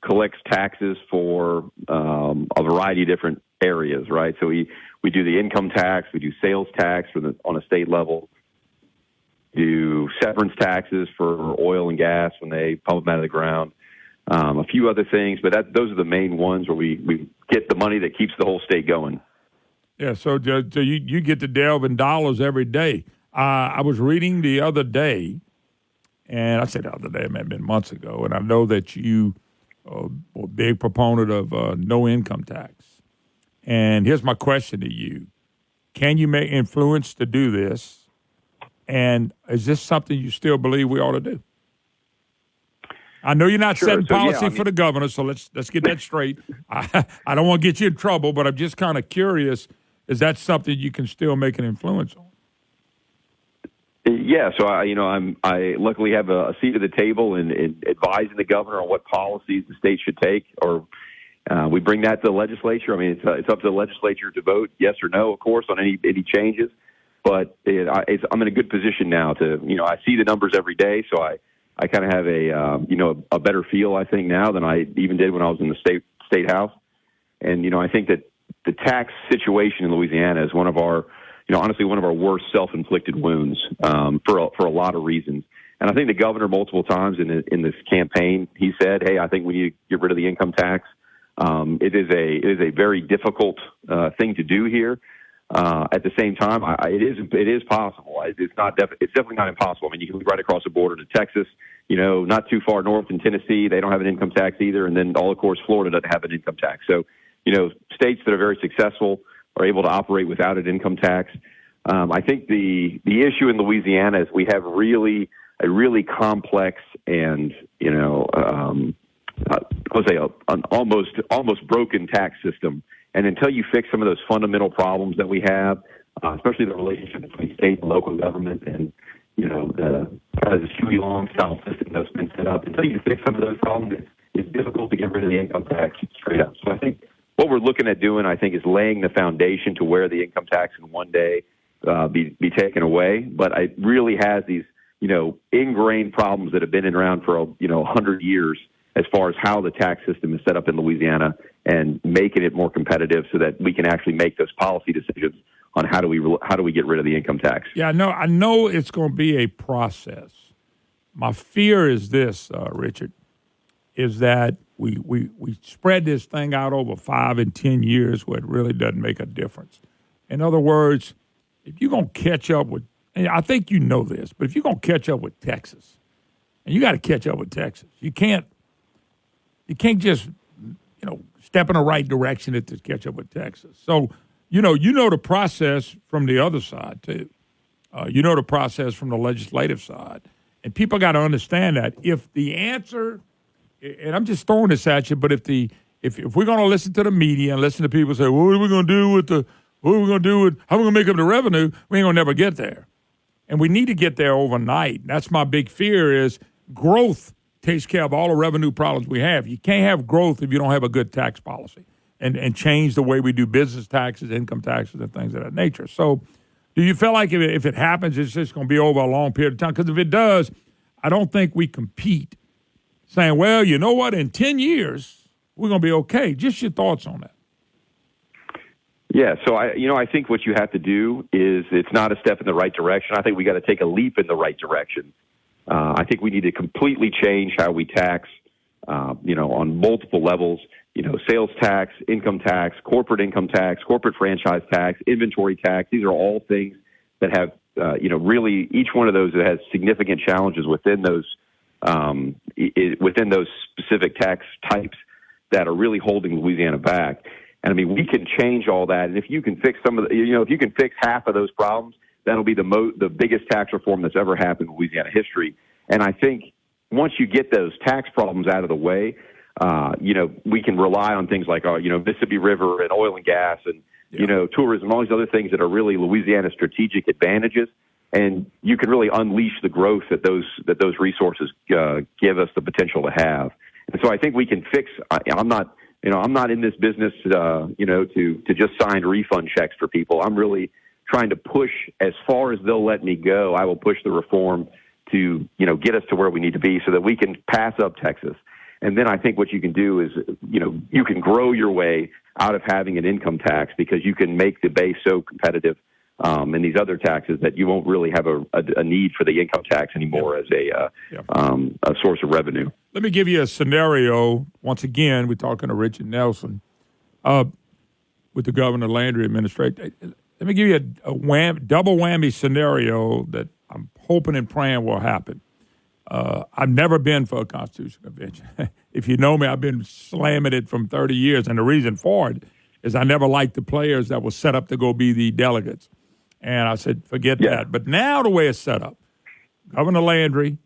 collects taxes for a variety of different areas, right? So we do the income tax, we do sales tax on a state level, do severance taxes for oil and gas when they pump them out of the ground, a few other things, but those are the main ones where we get the money that keeps the whole state going. Yeah, so you get to delve in dollars every day. I was reading the other day, and I said the other day, it may have been months ago, and I know that you are a big proponent of no income tax. And here's my question to you. Can you make influence to do this? And is this something you still believe we ought to do? I know you're not setting policy for the governor, so let's get that straight. I don't want to get you in trouble, but I'm just kind of curious, is that something you can still make an influence on? Yeah, so I luckily have a seat at the table in advising the governor on what policies the state should take, or we bring that to the legislature. I mean, it's up to the legislature to vote yes or no, of course, on any changes. But I'm in a good position now to, I see the numbers every day, so I kind of have a better feel, I think, now than I even did when I was in the state house. And, I think that the tax situation in Louisiana is one of our worst self-inflicted wounds for a lot of reasons. And I think the governor multiple times in this campaign, he said, hey, I think we need to get rid of the income tax. It is a very difficult thing to do here. At the same time, it is possible. It's definitely not impossible. I mean, you can look right across the border to Texas, not too far north in Tennessee. They don't have an income tax either. And then of course, Florida doesn't have an income tax. So, states that are very successful are able to operate without an income tax. I think the issue in Louisiana is we have a really complex and, an almost broken tax system. And until you fix some of those fundamental problems that we have, especially the relationship between state and local government and, the kind of the Huey Long style system that's been set up, until you fix some of those problems, it's difficult to get rid of the income tax straight up. So I think what we're looking at doing, is laying the foundation to where the income tax can one day be taken away. But it really has these, ingrained problems that have been around for, 100 years as far as how the tax system is set up in Louisiana and making it more competitive so that we can actually make those policy decisions on how do we get rid of the income tax. Yeah, I know it's going to be a process. My fear is this, Richard, is that we spread this thing out over 5 and 10 years where it really doesn't make a difference. In other words, if you're going to catch up with, and I think you know this, but if you're going to catch up with Texas, and you got to catch up with Texas, you can't just, step in the right direction to catch up with Texas. So, you know the process from the other side, too. You know the process from the legislative side. And people got to understand that if the answer, and I'm just throwing this at you, but if we're going to listen to the media and listen to people say, well, what are we going to do with how are we going to make up the revenue? We ain't going to never get there. And we need to get there overnight. That's my big fear is growth takes care of all the revenue problems we have. You can't have growth if you don't have a good tax policy and change the way we do business taxes, income taxes, and things of that nature. So do you feel like if it happens, it's just going to be over a long period of time? Because if it does, I don't think we compete saying, well, you know what, in 10 years, we're going to be okay. Just your thoughts on that. Yeah, so I think what you have to do is it's not a step in the right direction. I think we got to take a leap in the right direction. I think we need to completely change how we tax, on multiple levels. Sales tax, income tax, corporate income tax, corporate franchise tax, inventory tax. These are all things that have, really each one of those that has significant challenges within those specific tax types that are really holding Louisiana back. And we can change all that. And if you can fix some of if you can fix half of those problems, that'll be the biggest tax reform that's ever happened in Louisiana history. And I think once you get those tax problems out of the way, we can rely on things like, Mississippi River and oil and gas and, tourism, all these other things that are really Louisiana's strategic advantages. And you can really unleash the growth that those resources give us the potential to have. And so I think we can fix. I'm not in this business, to just sign refund checks for people. I'm really trying to push as far as they'll let me go. I will push the reform to, get us to where we need to be so that we can pass up Texas. And then I think what you can do is, you can grow your way out of having an income tax because you can make the base so competitive and these other taxes that you won't really have a need for the income tax anymore as a source of revenue. Let me give you a scenario. Once again, we're talking to Richard Nelson with the Governor Landry administration. Let me give you a double whammy scenario that I'm hoping and praying will happen. I've never been for a constitutional convention. If you know me, I've been slamming it from 30 years, and the reason for it is I never liked the players that were set up to go be the delegates. And I said, forget that. But now the way it's set up, Governor Landry,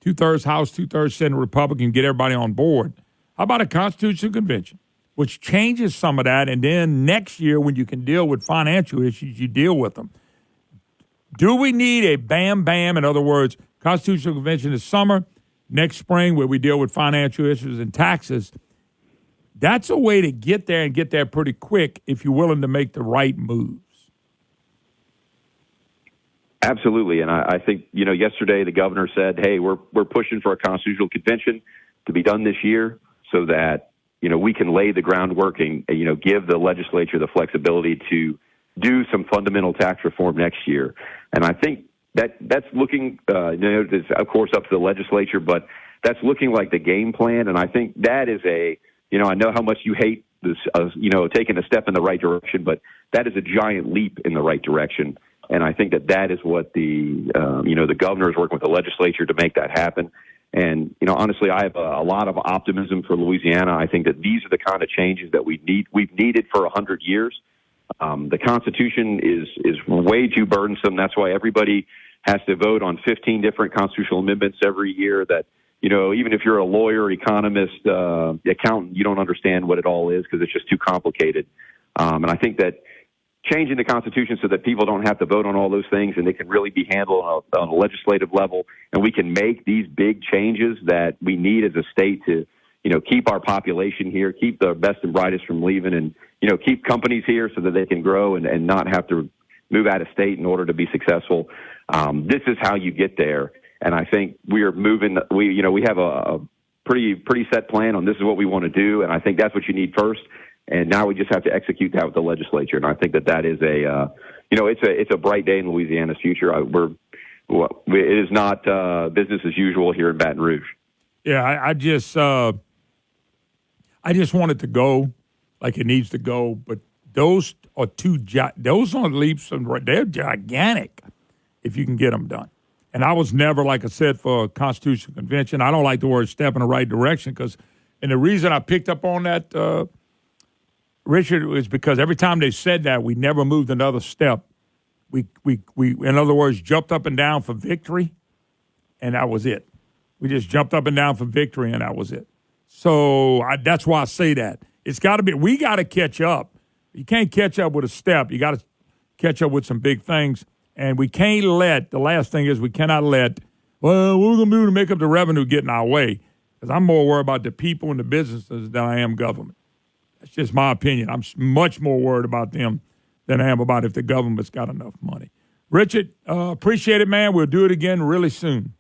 2/3 House, 2/3 Senate Republican, get everybody on board. How about a constitutional convention, which changes some of that, and then next year when you can deal with financial issues, you deal with them. Do we need a bam-bam, in other words, constitutional convention this summer, next spring where we deal with financial issues and taxes? That's a way to get there and get there pretty quick if you're willing to make the right moves. Absolutely. And I think, yesterday the governor said, hey, we're pushing for a constitutional convention to be done this year so that, we can lay the groundwork and, give the legislature the flexibility to do some fundamental tax reform next year. And I think that's looking, it's of course up to the legislature, but that's looking like the game plan. And I think that is I know how much you hate this, taking a step in the right direction, but that is a giant leap in the right direction. And I think that is what the governor is working with the legislature to make that happen. And, honestly, I have a lot of optimism for Louisiana. I think that these are the kind of changes that we've needed for 100 years. The Constitution is way too burdensome. That's why everybody has to vote on 15 different constitutional amendments every year that, even if you're a lawyer, economist, accountant, you don't understand what it all is because it's just too complicated. And I think that changing the Constitution so that people don't have to vote on all those things and they can really be handled on a legislative level, and we can make these big changes that we need as a state to, keep our population here, keep the best and brightest from leaving, and, keep companies here so that they can grow and not have to move out of state in order to be successful. This is how you get there. And I think we are moving. We have a pretty set plan on this is what we want to do, and I think that's what you need first. And now we just have to execute that with the legislature. And I think that is it's a bright day in Louisiana's future. It is not business as usual here in Baton Rouge. Yeah, I just want it to go like it needs to go. But those are those are leaps, they're gigantic if you can get them done. And I was never, like I said, for a constitutional convention. I don't like the word step in the right direction and the reason I picked up on that, Richard, is because every time they said that, we never moved another step. We in other words, jumped up and down for victory, and that was it. We just jumped up and down for victory, and that was it. So that's why I say that. It's got to be. We got to catch up. You can't catch up with a step. You got to catch up with some big things, and we can't let. The last thing is we cannot let. Well, what we're gonna do to make up the revenue get in our way? Because I'm more worried about the people and the businesses than I am government. That's just my opinion. I'm much more worried about them than I am about if the government's got enough money. Richard, appreciate it, man. We'll do it again really soon.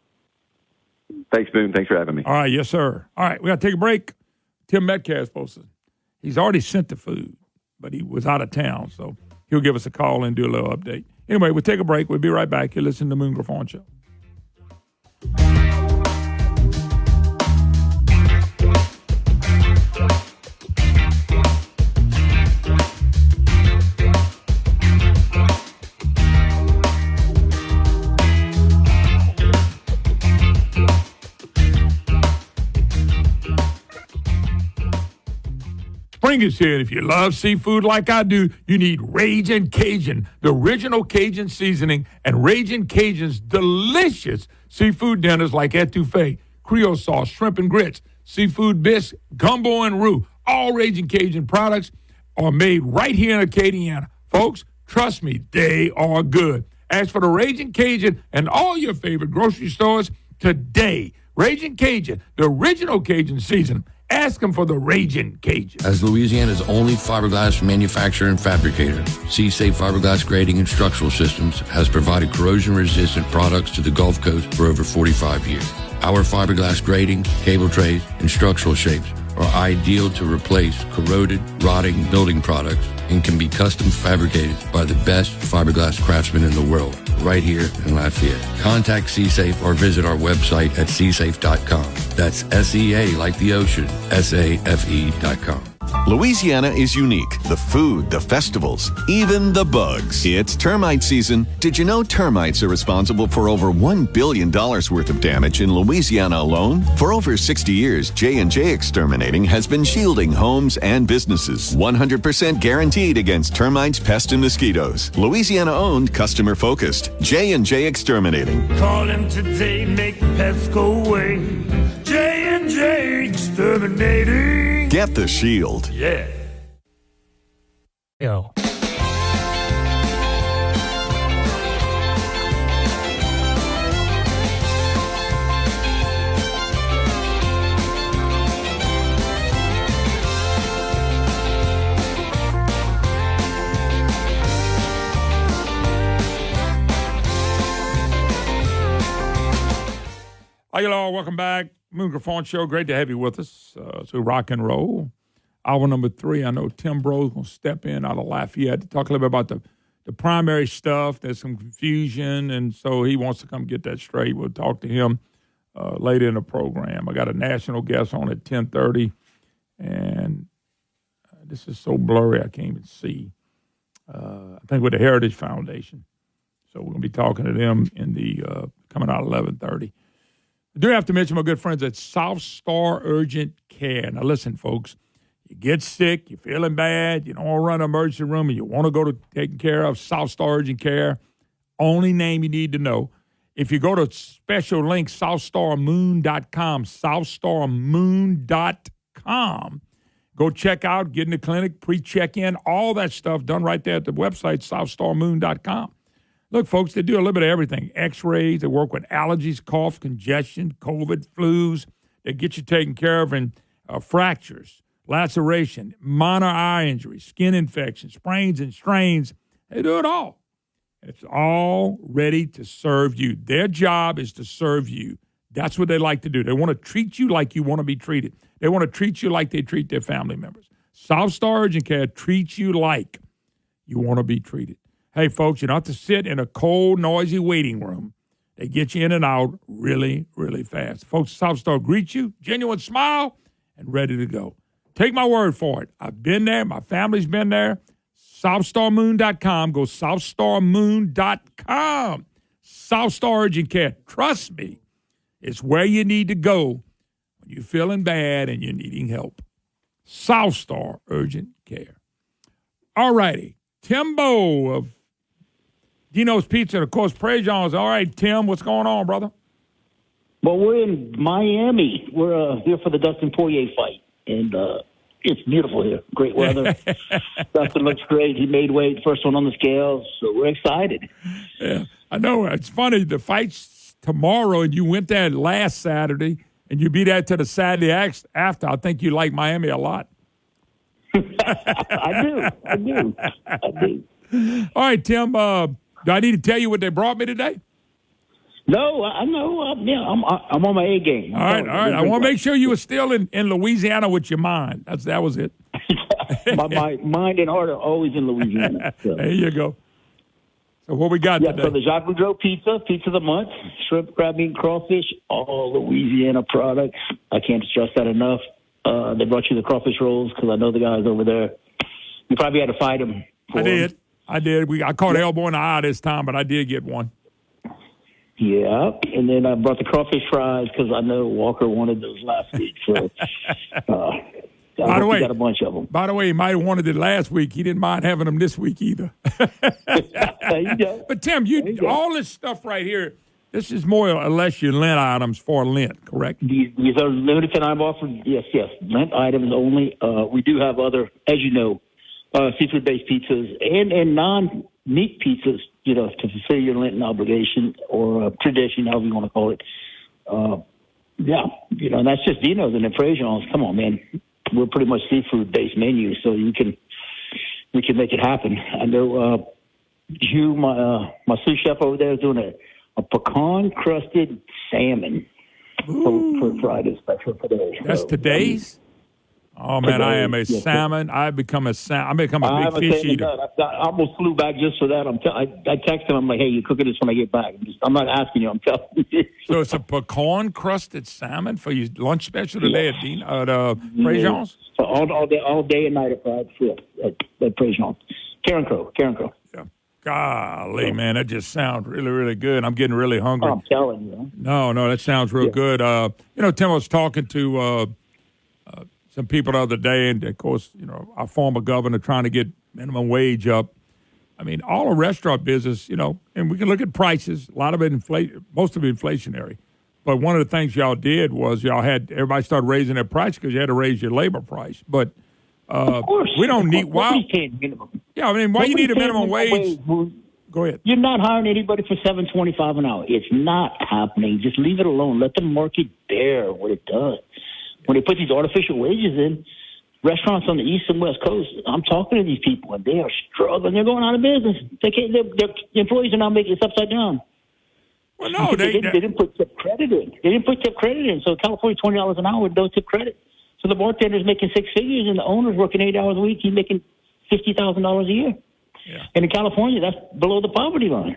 Thanks, Boone. Thanks for having me. All right, yes, sir. All right, we got to take a break. Tim Metcalf posted. He's already sent the food, but he was out of town, so he'll give us a call and do a little update. Anyway, we'll take a break. We'll be right back. You're listening to Moon Griffon Show. Spring is here, and if you love seafood like I do, you need Ragin' Cajun, the original Cajun seasoning, and Ragin' Cajun's delicious seafood dinners like etouffee, Creole sauce, shrimp and grits, seafood bisque, gumbo and roux. All Ragin' Cajun products are made right here in Acadiana. Folks, trust me, they are good. As for the Raging Cajun and all your favorite grocery stores today, Raging Cajun, the original Cajun season. Ask them for the Raging Cajun. As Louisiana's only fiberglass manufacturer and fabricator, C-Safe Fiberglass Grading and Structural Systems has provided corrosion-resistant products to the Gulf Coast for over 45 years. Our fiberglass grading, cable trays, and structural shapes are ideal to replace corroded, rotting building products and can be custom fabricated by the best fiberglass craftsmen in the world, right here in Lafayette. Contact C-Safe or visit our website at csafe.com. That's S-E-A like the ocean, S-A-F-E.com. Louisiana is unique. The food, the festivals, even the bugs. It's termite season. Did you know termites are responsible for over $1 billion worth of damage in Louisiana alone? For over 60 years, J&J Exterminating has been shielding homes and businesses. 100% guaranteed against termites, pests, and mosquitoes. Louisiana-owned, customer-focused. J&J Exterminating. Call him today, make the pests go away. J&J Exterminating. Get the shield. Yeah. Yo. Hi, y'all. Welcome back. Moon Griffon Show. Great to have you with us. To rock and roll. Hour number 3. I know Tim Bro's going to step in out of Lafayette to talk a little bit about the primary stuff. There's some confusion, and so he wants to come get that straight. We'll talk to him later in the program. I got a national guest on at 10:30, and this is so blurry I can't even see. I think with the Heritage Foundation. So we're going to be talking to them in the coming out 11:30. I do have to mention my good friends at South Star Urgent Care. Now, listen, folks, you get sick, you're feeling bad, you don't want to run an emergency room, and you want to go to taking care of South Star Urgent Care, only name you need to know. If you go to special link, SouthStarMoon.com, SouthStarMoon.com, go check out, get in the clinic, pre-check-in, all that stuff done right there at the website, SouthStarMoon.com. Look, folks, they do a little bit of everything. X-rays, they work with allergies, cough, congestion, COVID, flus. They get you taken care of, and fractures, laceration, minor eye injuries, skin infections, sprains and strains. They do it all. It's all ready to serve you. Their job is to serve you. That's what they like to do. They want to treat you like you want to be treated. They want to treat you like they treat their family members. South Star Urgent Care treats you like you want to be treated. Hey, folks, you don't have to sit in a cold, noisy waiting room. They get you in and out really, really fast. Folks, South Star greet you, genuine smile, and ready to go. Take my word for it. I've been there. My family's been there. SouthStarMoon.com. Go SouthStarMoon.com. South Star Urgent Care. Trust me, it's where you need to go when you're feeling bad and you're needing help. South Star Urgent Care. All righty. Timbo of Dino's Pizza, and of course, Prejean's. All right, Tim, what's going on, brother? Well, we're in Miami. We're here for the Dustin Poirier fight, and it's beautiful here. Great weather. Dustin looks great. He made weight, first one on the scales, so we're excited. Yeah, I know. It's funny. The fight's tomorrow, and you went there last Saturday, and you be there to the Saturday after. I think you like Miami a lot. I do. All right, Tim, do I need to tell you what they brought me today? No, I know. Yeah, I'm on my A game. All right. I want to make sure you were still in Louisiana with your mind. That was it. my mind and heart are always in Louisiana. So. There you go. So what we got today? So the Jacques Boudreau Pizza of the month, shrimp, crab meat, crawfish, all Louisiana products. I can't stress that enough. They brought you the crawfish rolls because I know the guys over there. You probably had to fight them. I did. I caught an elbow in the eye this time, but I did get one. Yeah, and then I brought the crawfish fries because I know Walker wanted those last week. So, by the way, got a bunch of them. By the way, he might have wanted it last week. He didn't mind having them this week either. There you go. But Tim, all this stuff right here, this is more or less your Lent items for Lent, correct? These are limited time offers. Yes, Lent items only. We do have other, as you know, seafood-based pizzas and non-meat pizzas, to fulfill your Lenten obligation or tradition, however you want to call it. And that's just Dino's and the Frasians. Come on, man. We're pretty much seafood-based menu, so we can make it happen. I know Hugh, my sous chef over there, is doing a pecan-crusted salmon for Friday special today. That's today's? Oh, man, I am a salmon. I become a big fish eater. I almost flew back just for that. I texted him. I'm like, hey, you cooking this when I get back. I'm not asking you. I'm telling you. So it's a pecan-crusted salmon for your lunch special today at Frasians? So all day and night at Frasians. Karen Crow. Yeah. Golly, man, that just sounds really, really good. I'm getting really hungry. I'm telling you. No, that sounds real good. Tim was talking to some people the other day, and, of course, our former governor trying to get minimum wage up. I mean, all the restaurant business, and we can look at prices. A lot of it most of it inflationary. But one of the things y'all did was everybody started raising their price because you had to raise your labor price. But we don't need why you need a minimum wage? Go ahead. You're not hiring anybody for $7.25 an hour. It's not happening. Just leave it alone. Let the market bear what it does. When they put these artificial wages in, restaurants on the East and West Coast, I'm talking to these people, and they are struggling. They're going out of business. They can't. Their employees are now making it upside down. Well, no, they didn't put tip credit in. So California, $20 an hour with no tip credit. So the bartender's making six figures, and the owner's working 8 hours a week. He's making $50,000 a year. Yeah. And in California, that's below the poverty line.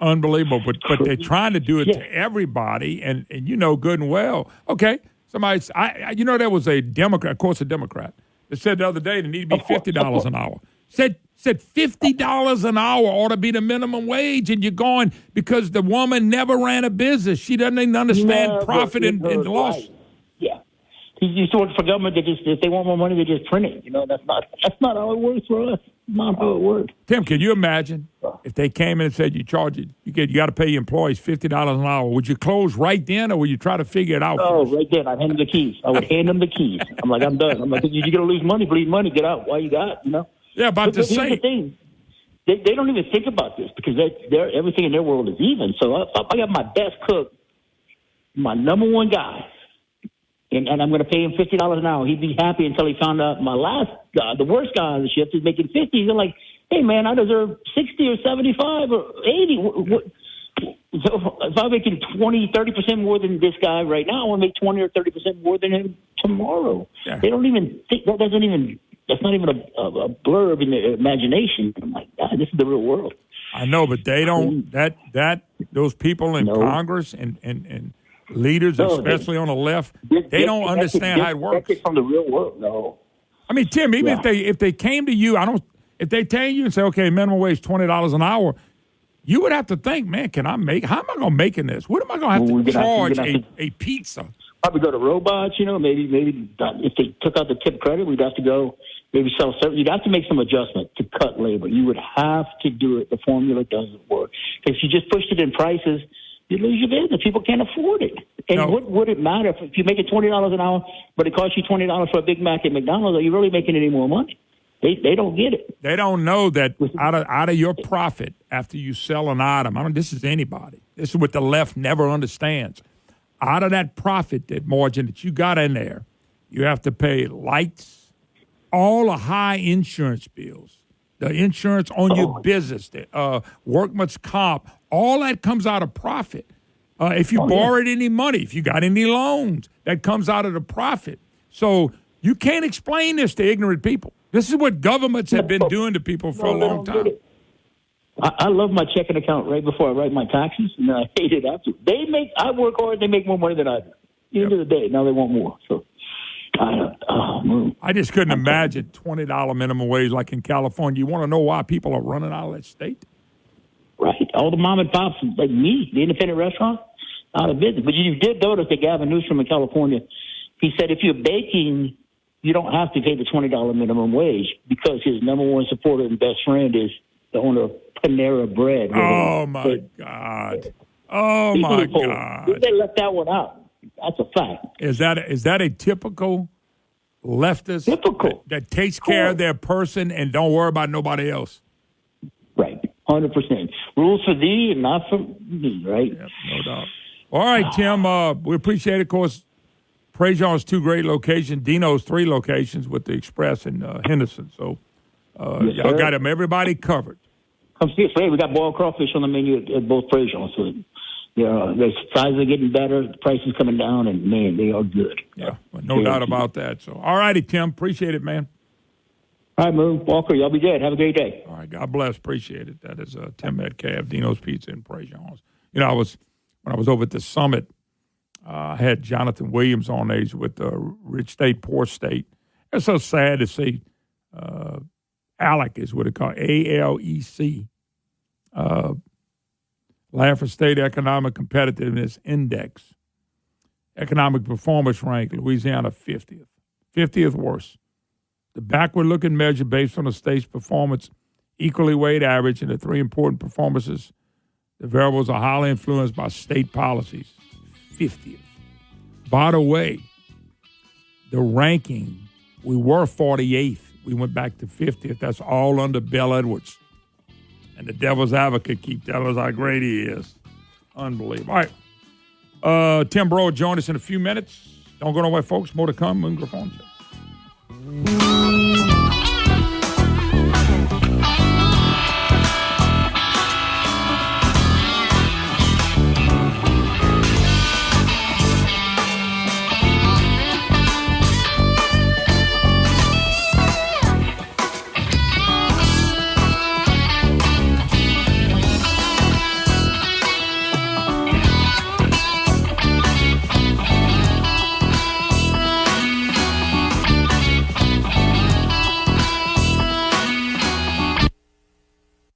Unbelievable, but they're trying to do it to everybody, and good and well. Okay, there was a Democrat, of course, a Democrat, that said the other day they need to be $50 an hour. Said $50 an hour ought to be the minimum wage, and you're going because the woman never ran a business. She doesn't even understand profit and loss. Right. Yeah, he used to work for government. If they want more money, they just print it. That's not how it works for us. Not how it works. Tim, can you imagine if they came in and said you got to pay your employees $50 an hour? Would you close right then, or would you try to figure it out? Oh, right then. I'd hand them the keys. I'm like, I'm done. I'm like, you're gonna lose money, bleed money, get out. Why you got? Yeah, about the same. Here's the thing. They don't even think about this because everything in their world is even. So I got my best cook, my number one guy. And I'm going to pay him $50 an hour. He'd be happy until he found out my last guy, the worst guy on the shift, is making $50. He's like, hey, man, I deserve 60 or 75 or 80. So if I'm making 20, 30% more than this guy right now, I want to make 20 or 30% more than him tomorrow. Yeah. They don't even think that's not even a blurb in their imagination. I'm like, God, this is the real world. I know, but they don't, those people in Congress and leaders, especially on the left, they don't understand how it works. That's from the real world, no. I mean, Tim, even if they came to you, if they tell you and say, okay, minimum wage $20 an hour, you would have to think, man, how am I going to make in this? What am I going to have to charge a pizza? Probably go to robots, maybe if they took out the tip credit, we'd have to go maybe self-service. You'd have to make some adjustment to cut labor. You would have to do it. The formula doesn't work. If you just pushed it in prices, you lose your business. People can't afford it. And what would it matter if you make it $20 an hour, but it costs you $20 for a Big Mac at McDonald's? Are you really making any more money? They don't get it. They don't know that out of your profit after you sell an item. This is anybody. This is what the left never understands. Out of that profit, that margin that you got in there, you have to pay lights, all the high insurance bills, the insurance on your business, the workman's comp. All that comes out of profit. If you borrowed any money, if you got any loans, that comes out of the profit. So you can't explain this to ignorant people. This is what governments have been doing to people for a long time. I love my checking account right before I write my taxes, and I hate it after. I work hard, they make more money than I do. At the end of the day, now they want more. So I just couldn't imagine $20 minimum wage like in California. You want to know why people are running out of that state? Right. All the mom and pops like me, the independent restaurant, out of business. But you did notice that Gavin Newsom in California, he said if you're baking, you don't have to pay the $20 minimum wage because his number one supporter and best friend is the owner of Panera Bread. Oh, my God. Oh, my God. They left that one out. That's a fact. Is that a typical leftists that takes care of their person and don't worry about nobody else. Right, 100%. Rules for thee and not for me, right? Yep, no doubt. All right, Tim, we appreciate it. Of course, Prejean's 2 great locations, Dino's 3 locations with the Express and Henderson. So y'all got them, everybody covered. Come see us. Hey, we got boiled crawfish on the menu at both Prejean. So, the sizes are getting better, the prices coming down, and, man, they are good. Yeah, no doubt about that. So, all righty, Tim. Appreciate it, man. All right, Moon. Walker, y'all be good. Have a great day. All right, God bless. Appreciate it. That is Tim Metcalf, Dino's Pizza and Prejean's. When I was over at the summit, I had Jonathan Williams on there with Rich State, Poor State. It's so sad to see ALEC is what it called, ALEC. Lafayette State Economic Competitiveness Index. Economic performance rank, Louisiana 50th. 50th worst. The backward-looking measure based on the state's performance, equally weighted average, and the 3 important performances. The variables are highly influenced by state policies. 50th. By the way, the ranking, we were 48th. We went back to 50th. That's all under Bill Edwards. And the devil's advocate keep telling us how great he is. Unbelievable. All right. Tim Breaux will join us in a few minutes. Don't go nowhere, folks. More to come. Moon Griffon Show.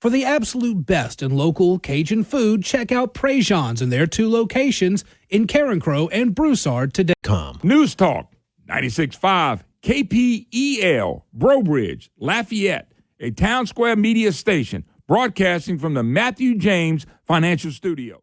For the absolute best in local Cajun food, check out Prejean's in their 2 locations in Carencro and Broussard today. News Talk 96.5 KPEL, Breaux Bridge, Lafayette, a Town Square media station broadcasting from the Matthew James Financial Studio.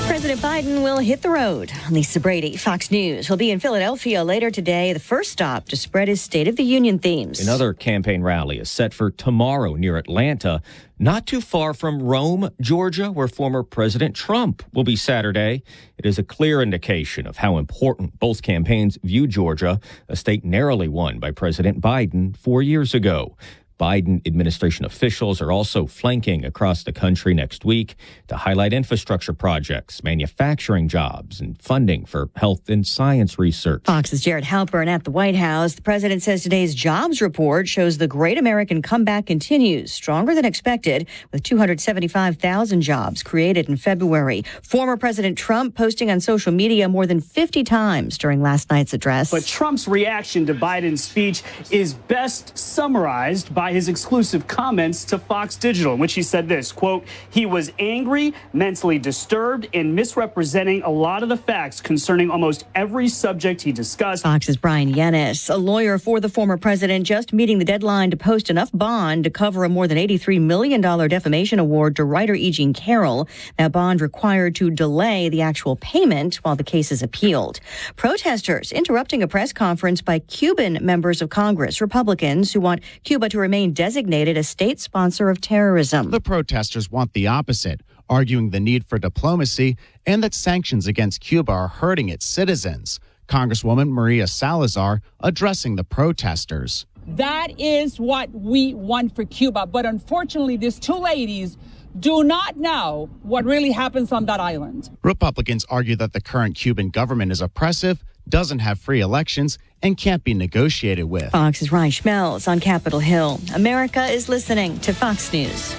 President Biden will hit the road. Lisa Brady, Fox News. He'll be in Philadelphia later today, the first stop to spread his State of the Union themes. Another campaign rally is set for tomorrow near Atlanta, not too far from Rome, Georgia, where former President Trump will be Saturday. It is a clear indication of how important both campaigns view Georgia, a state narrowly won by President Biden 4 years ago. Biden administration officials are also flanking across the country next week to highlight infrastructure projects, manufacturing jobs, and funding for health and science research. Fox's Jared Halpern at the White House. The president says today's jobs report shows the great American comeback continues, stronger than expected, with 275,000 jobs created in February. Former President Trump posting on social media more than 50 times during last night's address. But Trump's reaction to Biden's speech is best summarized by his exclusive comments to Fox Digital, in which he said this, quote, he was angry, mentally disturbed, and misrepresenting a lot of the facts concerning almost every subject he discussed. Fox's Brian Yennis, a lawyer for the former president, just meeting the deadline to post enough bond to cover a more than $83 million defamation award to writer E. Jean Carroll. That bond required to delay the actual payment while the case is appealed. Protesters interrupting a press conference by Cuban members of Congress, Republicans who want Cuba to remain designated a state sponsor of terrorism. The protesters want the opposite, arguing the need for diplomacy and that sanctions against Cuba are hurting its citizens. Congresswoman Maria Salazar addressing the protesters. That is what we want for Cuba. But unfortunately, these two ladies do not know what really happens on that island. Republicans argue that the current Cuban government is oppressive, doesn't have free elections, and can't be negotiated with. Fox's Ryan Schmelz on Capitol Hill. America is listening to Fox News.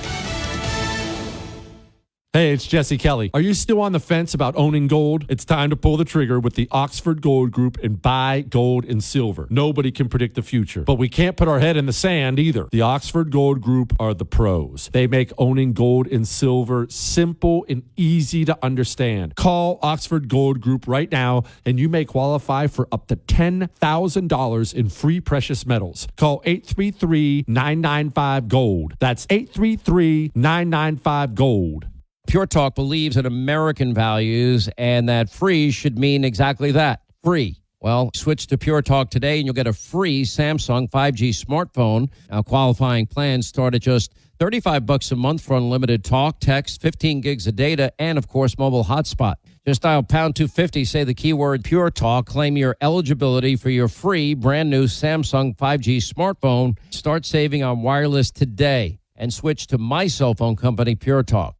Hey, it's Jesse Kelly. Are you still on the fence about owning gold? It's time to pull the trigger with the Oxford Gold Group and buy gold and silver. Nobody can predict the future, but we can't put our head in the sand either. The Oxford Gold Group are the pros. They make owning gold and silver simple and easy to understand. Call Oxford Gold Group right now, and you may qualify for up to $10,000 in free precious metals. Call 833-995-GOLD. That's 833-995-GOLD. Pure Talk believes in American values and that free should mean exactly that, free. Well, switch to Pure Talk today and you'll get a free Samsung 5G smartphone. Now, qualifying plans start at just $35 a month for unlimited talk, text, 15 gigs of data, and, of course, mobile hotspot. Just dial pound 250, say the keyword Pure Talk, claim your eligibility for your free brand new Samsung 5G smartphone. Start saving on wireless today and switch to my cell phone company, Pure Talk.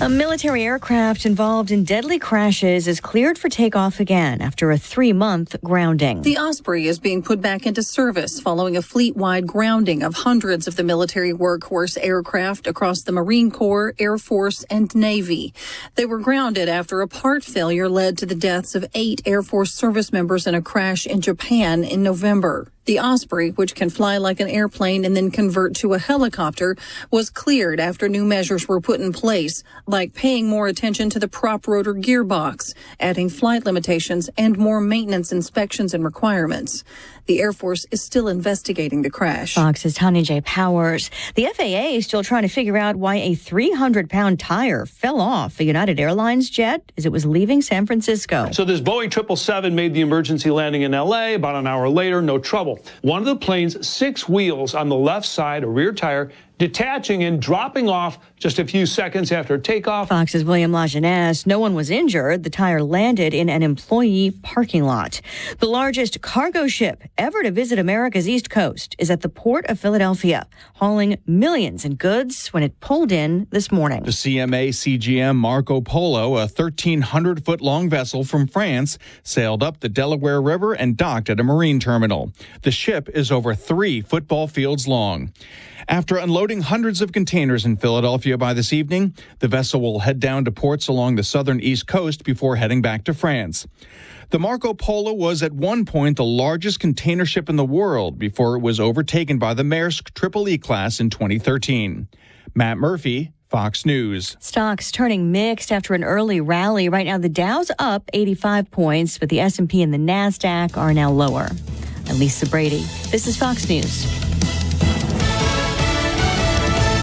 A military aircraft involved in deadly crashes is cleared for takeoff again after a 3-month grounding. The Osprey is being put back into service following a fleet-wide grounding of hundreds of the military workhorse aircraft across the Marine Corps, Air Force, and Navy. They were grounded after a part failure led to the deaths of 8 Air Force service members in a crash in Japan in November. The Osprey, which can fly like an airplane and then convert to a helicopter, was cleared after new measures were put in place, like paying more attention to the prop rotor gearbox, adding flight limitations, and more maintenance inspections and requirements. The Air Force is still investigating the crash. Fox's Tanya J. Powers. The FAA is still trying to figure out why a 300-pound tire fell off a United Airlines jet as it was leaving San Francisco. So this Boeing 777 made the emergency landing in L.A. About an hour later, no trouble. One of the plane's 6 wheels on the left side, a rear tire, detaching and dropping off just a few seconds after takeoff. Fox's William Lajeunesse. No one was injured. The tire landed in an employee parking lot. The largest cargo ship ever to visit America's East Coast is at the port of Philadelphia, hauling millions in goods when it pulled in this morning. The CMA CGM Marco Polo, a 1,300-foot-long vessel from France, sailed up the Delaware River and docked at a marine terminal. The ship is over 3 football fields long. After unloading hundreds of containers in Philadelphia by this evening, the vessel will head down to ports along the southern East Coast before heading back to France. The Marco Polo was at one point the largest container ship in the world before it was overtaken by the Maersk Triple E class in 2013. Matt Murphy, Fox News. Stocks turning mixed after an early rally. Right now, the Dow's up 85 points, but the S&P and the NASDAQ are now lower. I'm Lisa Brady. This is Fox News.